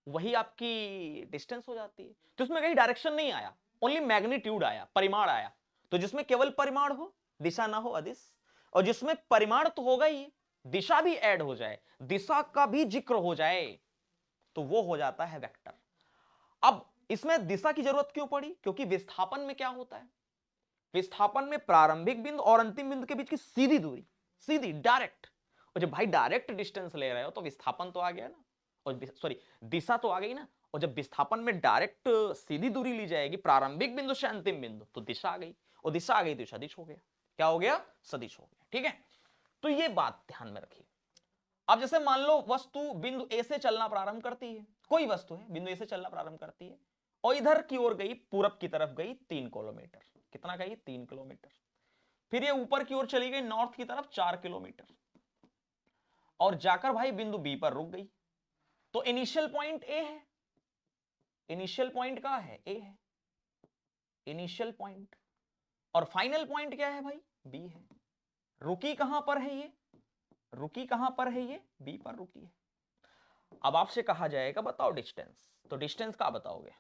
A: वही आपकी डिस्टेंस हो जाती है। तो इसमें कहीं डायरेक्शन नहीं आया, ओनली मैग्नीट्यूड आया, परिमाण आया। तो जिसमें केवल परिमाण हो, दिशा ना हो, अदिश। और जिसमें परिमाण तो होगा ही, दिशा भी ऐड हो जाए, दिशा का भी जिक्र हो जाए, तो वो हो जाता है वेक्टर। अब इसमें दिशा की जरूरत क्यों पड़ी? क्योंकि विस्थापन में क्या होता है, विस्थापन में प्रारंभिक बिंदु और अंतिम बिंदु के बीच की सीधी दूरी, सीधी डायरेक्ट। और जब भाई डायरेक्ट डिस्टेंस ले रहे हो तो विस्थापन तो आ गया ना, और सॉरी दिशा तो आ गई ना। और जब विस्थापन में डायरेक्ट सीधी दूरी ली जाएगी प्रारंभिक बिंदु से अंतिम बिंदु, तो दिशा आ गई, और दिशा आ गई तो सदिश हो गया। क्या हो गया? सदिश हो गया। ठीक है, तो ये बात ध्यान में रखिए। अब जैसे मान लो वस्तु बिंदु ए से चलना प्रारंभ करती है, कोई वस्तु है बिंदु ए से चलना प्रारंभ करती है और इधर की ओर गई, पूरब की तरफ गई 3 किलोमीटर। कितना गई? 3 किलोमीटर। फिर ये ऊपर की ओर चली गई नॉर्थ की तरफ 4 किलोमीटर, और जाकर भाई बिंदु बी पर रुक गई। तो इनिशियल पॉइंट ए है, इनिशियल पॉइंट कहां है? ए है, इनिशियल पॉइंट। और फाइनल पॉइंट क्या है भाई? बी है। रुकी कहां पर है ये? रुकी कहां पर है ये? बी पर रुकी है। अब आपसे कहा जाएगा बताओ डिस्टेंस, तो डिस्टेंस क्या बताओगे?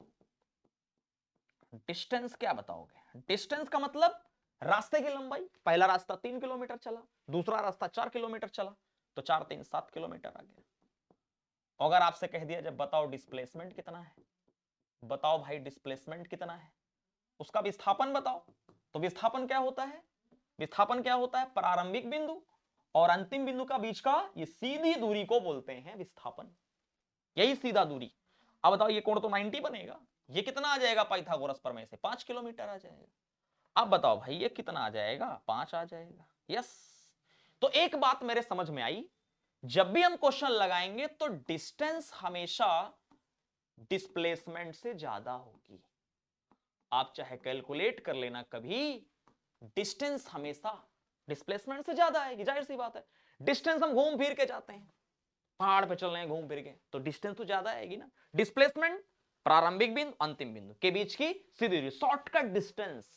A: डिस्टेंस क्या बताओगे? डिस्टेंस का मतलब रास्ते की लंबाई। पहला रास्ता 3 किलोमीटर चला, दूसरा रास्ता 4 किलोमीटर चला, तो 4 3 7 किलोमीटर आ गया। अगर आपसे कह दिया जब बताओ डिस्प्लेसमेंट कितना है, बताओ भाई डिस्प्लेसमेंट कितना है, उसका विस्थापन बताओ, तो विस्थापन क्या होता है? विस्थापन क्या होता है? प्रारंभिक बिंदु और अंतिम बिंदु का बीच का ये सीधी दूरी को बोलते हैं विस्थापन, यही सीधा दूरी। अब बताओ ये कोण तो 90 बनेगा, ये कितना आ जाएगा पाइथागोरस प्रमेय से? 5 किलोमीटर आ जाएगा। अब बताओ भाई ये कितना आ जाएगा? 5 आ जाएगा। यस। तो एक बात मेरे समझ में आई, जब भी हम क्वेश्चन लगाएंगे तो डिस्टेंस हमेशा डिस्प्लेसमेंट से ज्यादा होगी। आप चाहे कैलकुलेट कर लेना कभी, डिस्टेंस हमेशा डिस्प्लेसमेंट से ज्यादा आएगी, जाहिर सी बात है। डिस्टेंस हम घूम फिर के जाते हैं, पहाड़ पे चल रहे हैं घूम फिर के, तो डिस्टेंस तो ज्यादा आएगी ना। डिस्प्लेसमेंट प्रारंभिक बिंदु अंतिम बिंदु के बीच की सीधी दूरी, shortcut distance.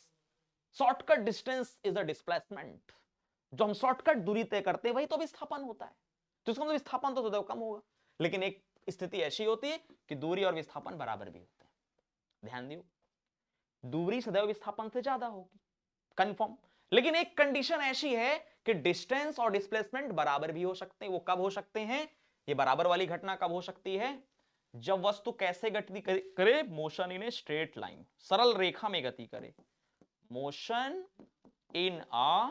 A: Shortcut distance is a displacement. जो हम शॉर्टकट दूरी तय करते हैं वही तो विस्थापन होता है। तो इसका मतलब विस्थापन तो सदैव कम होगा, लेकिन एक स्थिति ऐसी होती है कि दूरी और विस्थापन बराबर भी होते हैं। ध्यान दियो, दूरी सदैव विस्थापन से ज्यादा होगी, कंफर्म। लेकिन एक कंडीशन ऐसी है कि डिस्टेंस और डिस्प्लेसमेंट बराबर भी हो सकते हैं। वो कब हो सकते हैं? ये बराबर वाली घटना कब हो सकती है? जब वस्तु कैसे गति करे? Motion in a straight line, सरल रेखा में गति करे। Motion in uh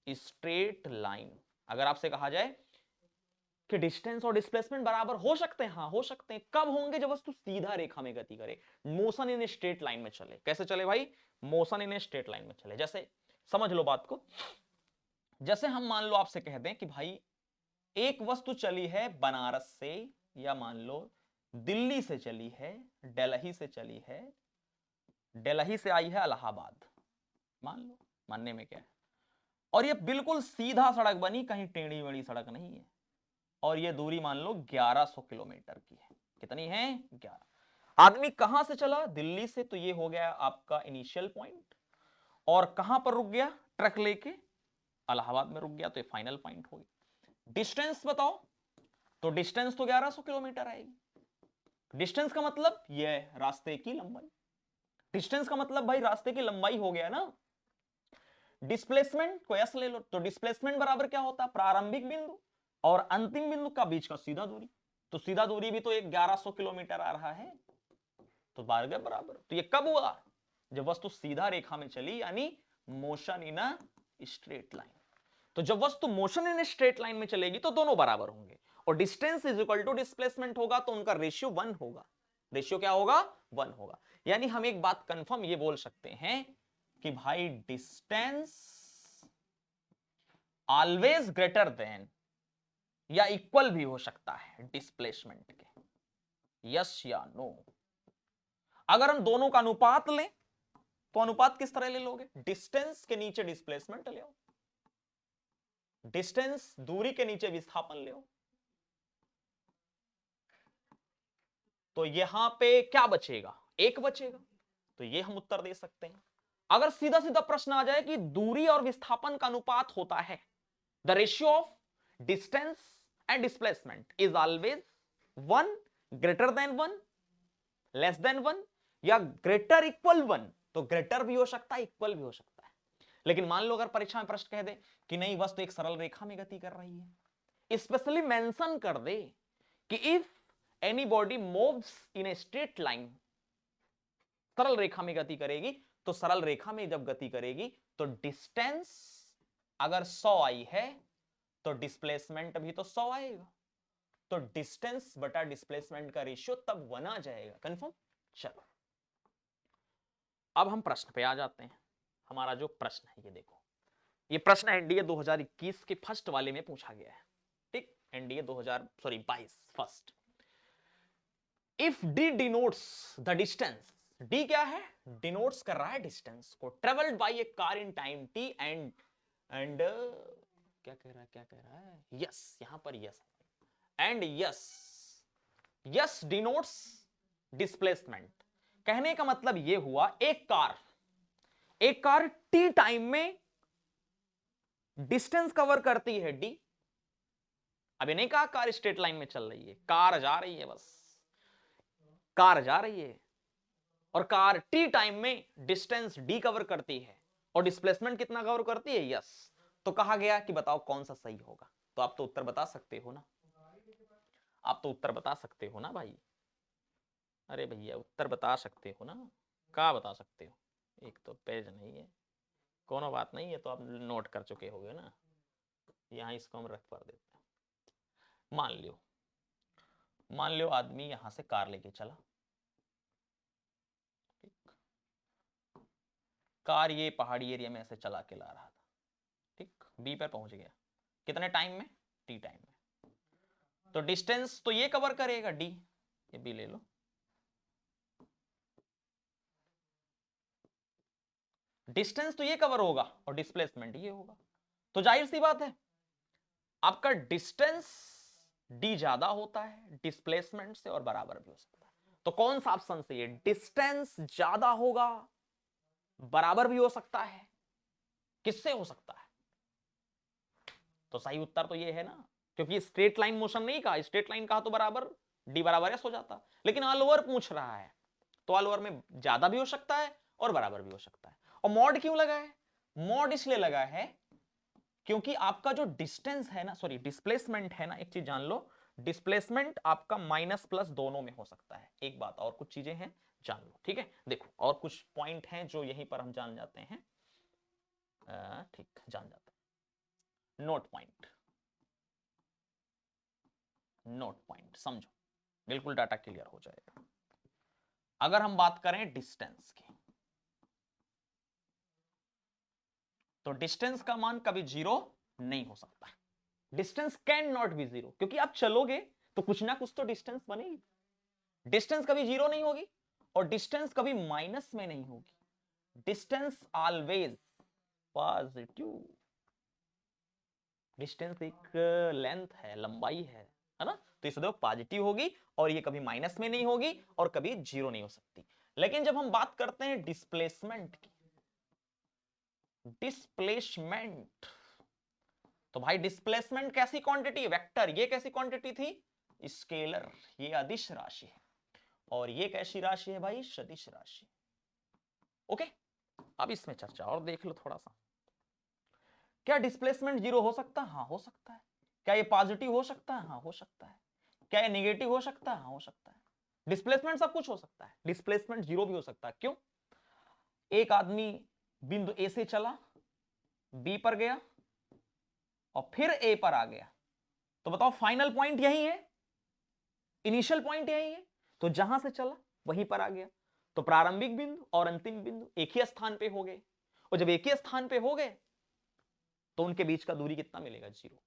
A: straight line. अगर आपसे कहा जाए कि डिस्टेंस और डिस्प्लेसमेंट बराबर हो सकते हैं, हाँ हो सकते हैं। कब होंगे? जब वस्तु सीधा रेखा में गति करे, motion in a straight line में चले। कैसे चले भाई? Motion in a straight line में चले। जैसे समझ लो बात को, जैसे हम मान लो आपसे कह दें कि भाई एक वस्तु चली है बनारस से, या मान लो दिल्ली से चली है, दिल्ली से चली है, दिल्ली से आई है इलाहाबाद, मान लो, मानने में क्या है, और ये बिल्कुल सीधा सड़क बनी, कहीं टेढ़ी मेढ़ी सड़क नहीं है, और ये दूरी मान लो 1100 किलोमीटर की है। कितनी है? 11। आदमी कहां से चला? दिल्ली से, तो ये हो गया आपका इनिशियल पॉइंट, और कहां पर रुक गया? ट्रक लेके इलाहाबाद में रुक गया, तो ये फाइनल पॉइंट हो गया। डिस्टेंस बताओ, तो डिस्टेंस तो 1100 किलोमीटर आएगी। डिस्टेंस का मतलब यह रास्ते की लंबाई। डिस्टेंस का मतलब भाई रास्ते की लंबाई हो गया ना। डिस्प्लेसमेंट को एस ले लो, तो डिस्प्लेसमेंट बराबर क्या होता है? प्रारंभिक बिंदु और अंतिम बिंदु का बीच का सीधा दूरी। तो सीधा दूरी भी तो एक 1100 किलोमीटर आ रहा है, तो बारह बराबर। तो ये कब हुआ? जब वस्तु सीधा रेखा में चली, यानी motion in a straight line. तो जब वस्तु मोशन इन स्ट्रेट लाइन में चलेगी तो दोनों बराबर होंगे, और distance is equal to displacement होगा, तो उनका रेशियो 1 होगा। रेशियो क्या होगा? 1 होगा। यानी हम एक बात कंफर्म ये बोल सकते हैं कि भाई डिस्टेंस ऑलवेज ग्रेटर देन या इक्वल भी हो सकता है डिस्प्लेसमेंट के। यस या नो? अगर हम दोनों का अनुपात लें तो अनुपात किस तरह ले लोगे? डिस्टेंस के नीचे डिस्प्लेसमेंट ले आओ, डिस्टेंस दूरी के नीचे विस्थापन ले आओ, तो यहां पे क्या बचेगा? 1 बचेगा। तो ये हम उत्तर दे सकते हैं। अगर सीधा सीधा प्रश्न आ जाए कि दूरी और विस्थापन का अनुपात होता है, the ratio of distance and displacement is always 1, greater than 1, less than 1, या ग्रेटर इक्वल 1, तो ग्रेटर भी हो सकता है, इक्वल भी हो सकता है। लेकिन मान लो अगर परीक्षा में प्रश्न कह दे कि नहीं वस्तु एक सरल रेखा में गति कर रही है, स्पेशली मेंशन कर दे कि if any body moves in a straight line, सरल रेखा में गति करेगी, तो सरल रेखा में जब गति करेगी तो डिस्टेंस अगर 100 आई है तो डिस्प्लेसमेंट भी तो 100 आएगा, तो डिस्टेंस बटा डिस्प्लेसमेंट का रेशियो तब 1 आ जाएगा। कंफर्म? चलो अब हम प्रश्न पे आ जाते हैं। हमारा जो प्रश्न है ये देखो, ये प्रश्न एनडीए 2021 के फर्स्ट वाले में पूछा गया है। ठीक, NDA 22 first. If D denotes the distance, D क्या है? डिनोट्स कर रहा है डिस्टेंस को, travelled by A car in time T, and क्या कह रहा है, क्या कह रहा है? यस, यहां पर yes, and yes, yes denotes displacement. कहने का मतलब यह हुआ एक कार टी टाइम में डिस्टेंस कवर करती है डी। अभी नहीं कहा कार स्ट्रेट लाइन में चल रही है, कार जा रही है, बस कार जा रही है, और कार टी टाइम में डिस्टेंस डी कवर करती है, और डिस्प्लेसमेंट कितना कवर करती है? यस। तो कहा गया कि बताओ कौन सा सही होगा। तो आप तो उत्तर बता सकते हो ना, आप तो उत्तर बता सकते हो ना भाई। अरे भैया उत्तर बता सकते हो ना, क्या बता सकते हो? एक तो पेज नहीं है, कोनो बात नहीं है, तो आप नोट कर चुके होगे ना। यहां इसको हम रख कर देते हैं। मान लो आदमी यहां से कार लेके चला, कार ये पहाड़ी एरिया में ऐसे चला के ला रहा था, ठीक, बी पर पहुंच गया, कितने टाइम में, टी टाइम में। तो डिस्टेंस तो ये कवर करेगा डी, ये बी ले लो, डिस्टेंस तो ये कवर होगा और डिस्प्लेसमेंट ये होगा। तो जाहिर सी बात है आपका डिस्टेंस डी ज्यादा होता है डिस्प्लेसमेंट से और बराबर भी हो सकता है। तो कौन सा ऑप्शन से, ये डिस्टेंस ज्यादा होगा बराबर भी हो सकता है, किससे हो सकता है? तो सही उत्तर तो ये है ना, क्योंकि स्ट्रेट लाइन मोशन नहीं कहा, स्ट्रेट लाइन कहा तो बराबर डी बराबर एस हो जाता, लेकिन ऑल ओवर पूछ रहा है तो ऑल ओवर में ज्यादा भी हो सकता है और बराबर भी हो सकता है। और मॉड क्यों लगा है? मॉड इसलिए लगा है क्योंकि आपका जो डिस्टेंस है ना, सॉरी डिस्प्लेसमेंट है ना, एक चीज जान लो, डिस्प्लेसमेंट आपका माइनस प्लस दोनों में हो सकता है। एक बात और कुछ चीजें हैं जान लो, ठीक है। देखो और कुछ पॉइंट हैं जो यहीं पर हम जान जाते हैं, ठीक जान जाते हैं। नोट पॉइंट समझो, बिल्कुल डाटा क्लियर हो जाएगा। अगर हम बात करें डिस्टेंस की, तो डिस्टेंस का मान कभी जीरो नहीं हो सकता, distance can not be zero, क्योंकि आप चलोगे तो कुछ ना कुछ तो डिस्टेंस बनेगी। डिस्टेंस कभी जीरो नहीं होगी और डिस्टेंस कभी माइनस में नहीं होगी, डिस्टेंस ऑलवेज पॉजिटिव। डिस्टेंस एक लेंथ है, लंबाई है ना, तो इस सदैव पॉजिटिव होगी और ये कभी माइनस में नहीं होगी और कभी जीरो नहीं हो सकती। लेकिन जब हम बात करते हैं डिस्प्लेसमेंट की, डिस्प्लेसमेंट, तो भाई डिस्प्लेसमेंट कैसी क्वांटिटी, वेक्टर, ये कैसी क्वांटिटी थी, स्केलर, ये अदिश राशि है, और ये कैसी राशि है भाई, सदिश राशि। ओके, अब इसमें चर्चा और देख लो थोड़ा सा। क्या डिस्प्लेसमेंट जीरो हो सकता है? हाँ हो सकता है। क्या ये पॉजिटिव हो सकता है? हाँ हो सकता है। क्या ये नेगेटिव हो सकता है? हाँ हो सकता है। डिस्प्लेसमेंट सब कुछ हो सकता है, डिस्प्लेसमेंट जीरो भी हो सकता है। क्यों? एक आदमी बिंदु ए से चला, बी पर गया और फिर ए पर आ गया, तो बताओ फाइनल पॉइंट यही है, इनिशियल पॉइंट यही है, तो जहां से चला वहीं पर आ गया, तो प्रारंभिक बिंदु और अंतिम बिंदु एक ही स्थान पे हो गए, और जब एक ही स्थान पे हो गए तो उनके बीच का दूरी कितना मिलेगा, जीरो।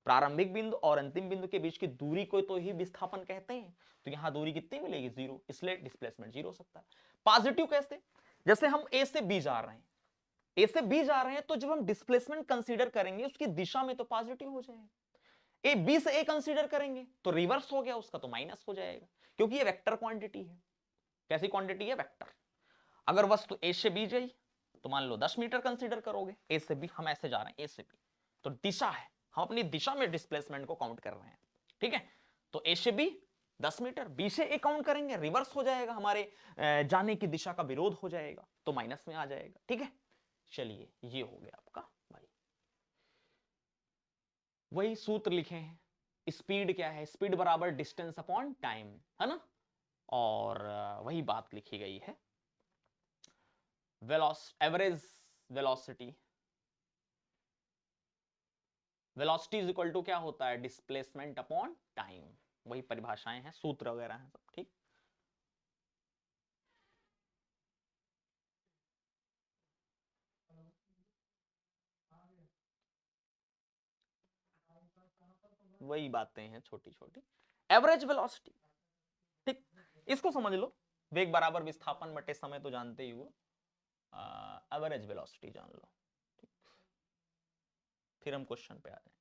A: प्रारंभिक बिंदु और अंतिम बिंदु के बीच की दूरी को तो ही विस्थापन कहते हैं, तो यहां दूरी कितनी मिलेगी, जीरो, इसलिए डिस्प्लेसमेंट जीरो हो सकता है। पॉजिटिव कैसे? जैसे हम ए से बी जा रहे हैं, ए से बी जा रहे हैं, तो जब हम डिस्प्लेसमेंट कंसीडर करेंगे उसकी दिशा में तो पॉजिटिव हो जाएगा, ए बी से ए कंसीडर करेंगे तो रिवर्स हो गया उसका, तो माइनस हो जाएगा, क्योंकि ये वेक्टर क्वांटिटी है। कैसी क्वांटिटी है, वेक्टर। अगर वस्तु ए से बी जाई तो मान लो 10 मीटर कंसीडर करोगे, ए से बी, हम ऐसे जा रहे हैं ए से बी, तो दिशा है, हम अपनी दिशा में डिस्प्लेसमेंट को काउंट कर रहे हैं, ठीक है। तो ए से बी 10 मीटर, बी से ए काउंट करेंगे, रिवर्स हो जाएगा, हमारे जाने की दिशा का विरोध हो जाएगा, तो माइनस में आ जाएगा, ठीक है। चलिए ये हो गया आपका भाई, वही सूत्र लिखे हैं। स्पीड क्या है, स्पीड बराबर डिस्टेंस अपॉन टाइम, है ना। और वही बात लिखी गई है, average velocity, velocity is equal to क्या होता है, डिस्प्लेसमेंट अपॉन टाइम। वही परिभाषाएं हैं, सूत्र वगैरह हैं सब, ठीक। वही बातें हैं छोटी छोटी। एवरेज वेलोसिटी, ठीक, इसको समझ लो, वेग बराबर विस्थापन बटे समय तो जानते ही हो, एवरेज वेलोसिटी जान लो, ठीक। फिर हम क्वेश्चन पे आ जाए।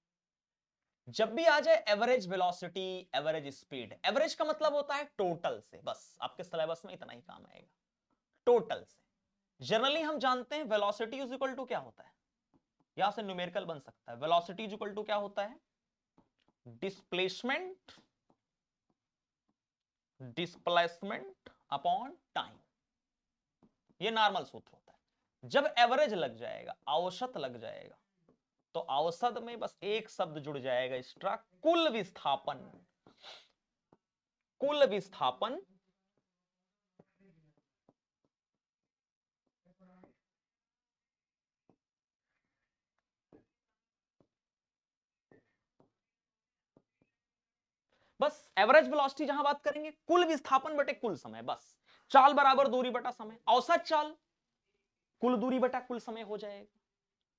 A: जब भी आ जाए average velocity, average speed, average का मतलब होता है टोटल से, बस आपके सिलेबस में इतना ही काम आएगा, टोटल से। जनरली हम जानते हैं वेलोसिटी इज इक्वल टू क्या होता है, यहां से न्यूमेरिकल बन सकता है, वेलोसिटी इज इक्वल टू क्या होता है, डिस्प्लेसमेंट, डिस्प्लेसमेंट अपॉन टाइम, ये नॉर्मल सूत्र होता है। जब एवरेज लग जाएगा, औसत लग जाएगा, तो औसत में बस एक शब्द जुड़ जाएगा एक्स्ट्रा, कुल विस्थापन, कुल विस्थापन बस एवरेज वेलोसिटी जहां बात करेंगे, कुल विस्थापन बटे कुल समय, बस चाल बराबर दूरी बटा समय, औसत चाल कुल दूरी बटा कुल समय हो जाएगा,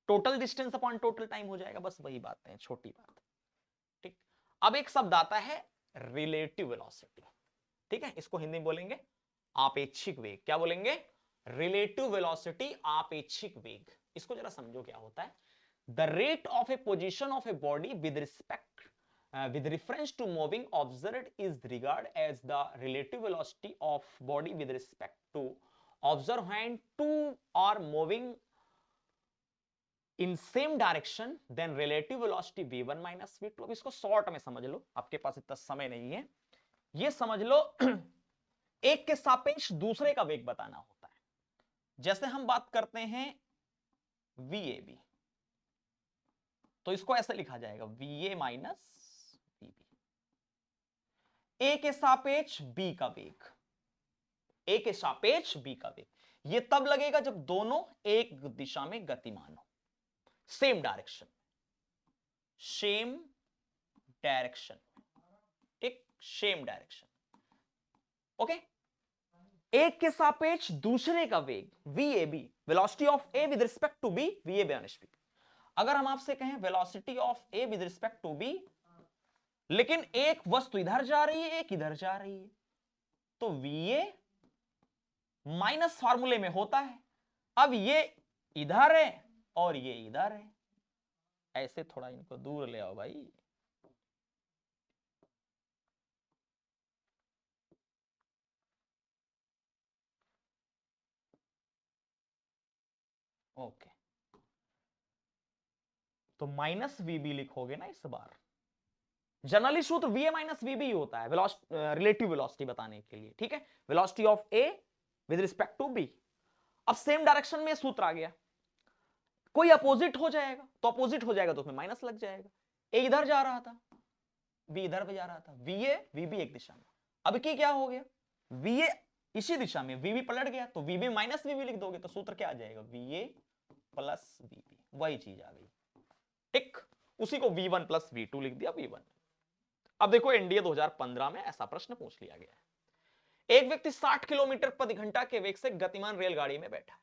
A: total distance upon total time हो जाएगा, बस वही बात है, छोटी बात। ठीक, अब एक शब्द आता है रिलेटिव वेलोसिटी। ठीक है, इसको हिंदी में बोलेंगे आपेक्षिक वेग। क्या बोलेंगे? रिलेटिव वेलोसिटी, आपेक्षिक वेग। इसको जरा समझो क्या होता है। The rate of A position of a body with respect with reference to moving observed is regarded as the relative velocity of body with respect to observed when two are moving in same direction then relative velocity v1 minus v2। अब इसको short में समझ लो, आपके पास इतना समय नहीं है। ये समझ लो एक के सापेक्ष दूसरे का वेग बताना होता है। जैसे हम बात करते हैं VAB, तो इसको ऐसे लिखा जाएगा VA माइनस ए के सापेक्ष बी का वेग, ए के सापेक्ष बी का वेग। यह तब लगेगा जब दोनों एक दिशा में गतिमान हो, सेम डायरेक्शन, सेम डायरेक्शन। ठीक, सेम डायरेक्शन। ओके, एक के सापेक्ष दूसरे का वेग VAB, velocity of A with respect to B, VAB minus B. अगर हम आपसे कहें velocity of A with respect to B, लेकिन एक वस्तु इधर जा रही है, एक इधर जा रही है, तो VA माइनस फार्मूले में होता है। अब ये इधर है और ये इधर है, ऐसे थोड़ा इनको दूर ले आओ भाई। ओके, तो माइनस VB लिखोगे ना इस बार। जनरली सूत्र VA माइनस VB होता है रिलेटिव वेलोसिटी बताने के लिए। ठीक है, velocity of A with respect to B। अब सेम डायरेक्शन में सूत्र आ गया, कोई अपोजिट हो जाएगा तो अपोजिट हो जाएगा तो उसमें माइनस लग जाएगा। ए इधर जा रहा था, बी इधर पे जा रहा था, VA VB एक दिशा में। अब की क्या हो गया, VA इसी दिशा में, VB पलट गया तो VB माइनस VB लिख दोगे तो सूत्र क्या आ जाएगा, VA प्लस VB। वही चीज आ गई। ठीक, उसी को V1 प्लस V2 लिख दिया, V1। अब देखो एनडीए 2015 में ऐसा प्रश्न पूछ लिया गया है। एक व्यक्ति 60 किलोमीटर प्रति घंटा के वेग से गतिमान रेलगाड़ी में बैठा है।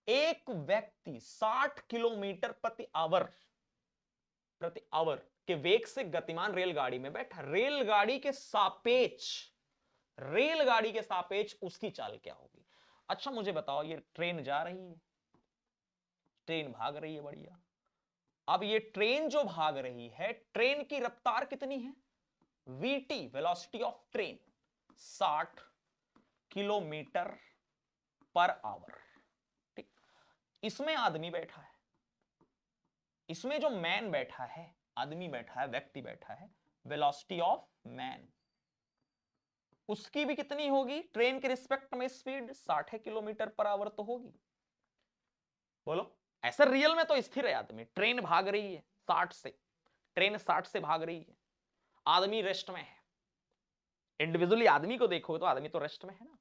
A: एक व्यक्ति 60 किलोमीटर प्रति आवर के वेग से गतिमान रेलगाड़ी में बैठा। रेलगाड़ी के सापेक्ष उसकी चाल क्या होगी? अच्छा मुझे बताओ, ये ट्रेन जा रही है, ट्रेन भाग रही है, बढ़िया। अब ये ट्रेन जो भाग रही है, ट्रेन की रफ्तार कितनी है? VT, velocity of train 60 kilometre per hour. ठीक, इसमें आदमी बैठा है, इसमें जो मैन बैठा है, आदमी बैठा है, व्यक्ति बैठा है, वेलोसिटी ऑफ मैन उसकी भी कितनी होगी? ट्रेन के रिस्पेक्ट में स्पीड 60 किलोमीटर पर आवर तो होगी। बोलो, ऐसा रियल में तो स्थिर है आदमी, ट्रेन भाग रही है 60 से, ट्रेन 60 से भाग रही है, आदमी रेस्ट में है। इंडिविजुअली आदमी को देखोगे तो आदमी तो रेस्ट में है ना,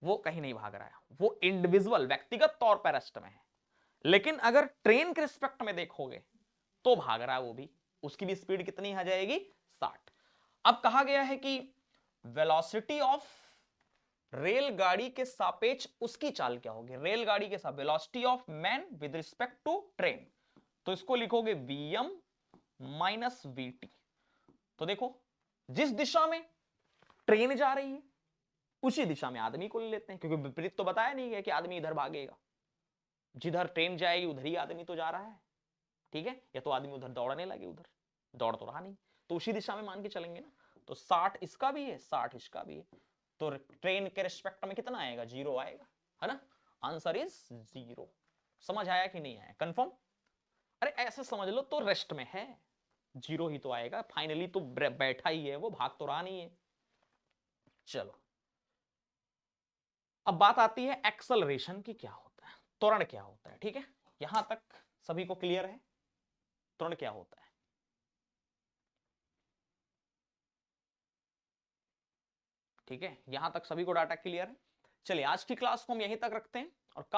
A: वो कहीं नहीं भाग रहा है, वो इंडिविजुअल व्यक्तिगत तौर पर रेस्ट में है। लेकिन अगर ट्रेन के रिस्पेक्ट में देखोगे तो भाग रहा है वो भी, उसकी भी स्पीड कितनी आ जाएगी? 60। अब कहा गया है कि वेलोसिटी ऑफ रेलगाड़ी के सापेक्ष उसकी चाल क्या होगी? रेलगाड़ी के साथ velocity of man with respect to train, तो इसको लिखोगे Vm माइनस VT। तो देखो, जिस दिशा में ट्रेन जा रही है उसी दिशा में आदमी को ले लेते हैं, क्योंकि विपरीत तो बताया नहीं है कि आदमी इधर भागेगा। जिधर ट्रेन जाएगी उधर ही आदमी तो जा रहा है। ठीक है, या तो आदमी उधर दौड़ने लगे, उधर दौड़ तो रहा नहीं, तो उसी दिशा में मान के चलेंगे ना। तो 60 इसका भी है, 60 इसका भी है, तो ट्रेन के रिस्पेक्ट में कितना आएगा? 0 आएगा, है ना। Answer is 0। समझ आया कि नहीं आया? कंफर्म? अरे ऐसे समझ लो तो रेस्ट में है, 0 ही तो आएगा। फाइनली तो बैठा ही है वो, भाग तो रहा नहीं है। चलो, अब बात आती है एक्सेलरेशन की, क्या होता है, त्वरण क्या होता है। ठीक है, यहां तक सभी को क्लियर है त्वरण क्या होता है? ठीक है, यहां तक सभी को डाटा क्लियर है। चलिए आज की क्लास को हम यहीं तक रखते हैं, और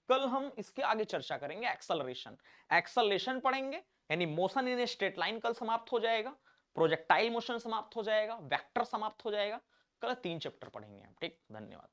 A: कल हम इसके आगे चर्चा करेंगे एक्सेलरेशन पढ़ेंगे, यानी motion in a straight line कल समाप्त हो जाएगा, प्रोजेक्टाइल मोशन समाप्त हो जाएगा, वेक्टर समाप्त हो जाएगा। कल 3 चैप्टर पढ़ेंगे हम। ठीक, धन्यवाद।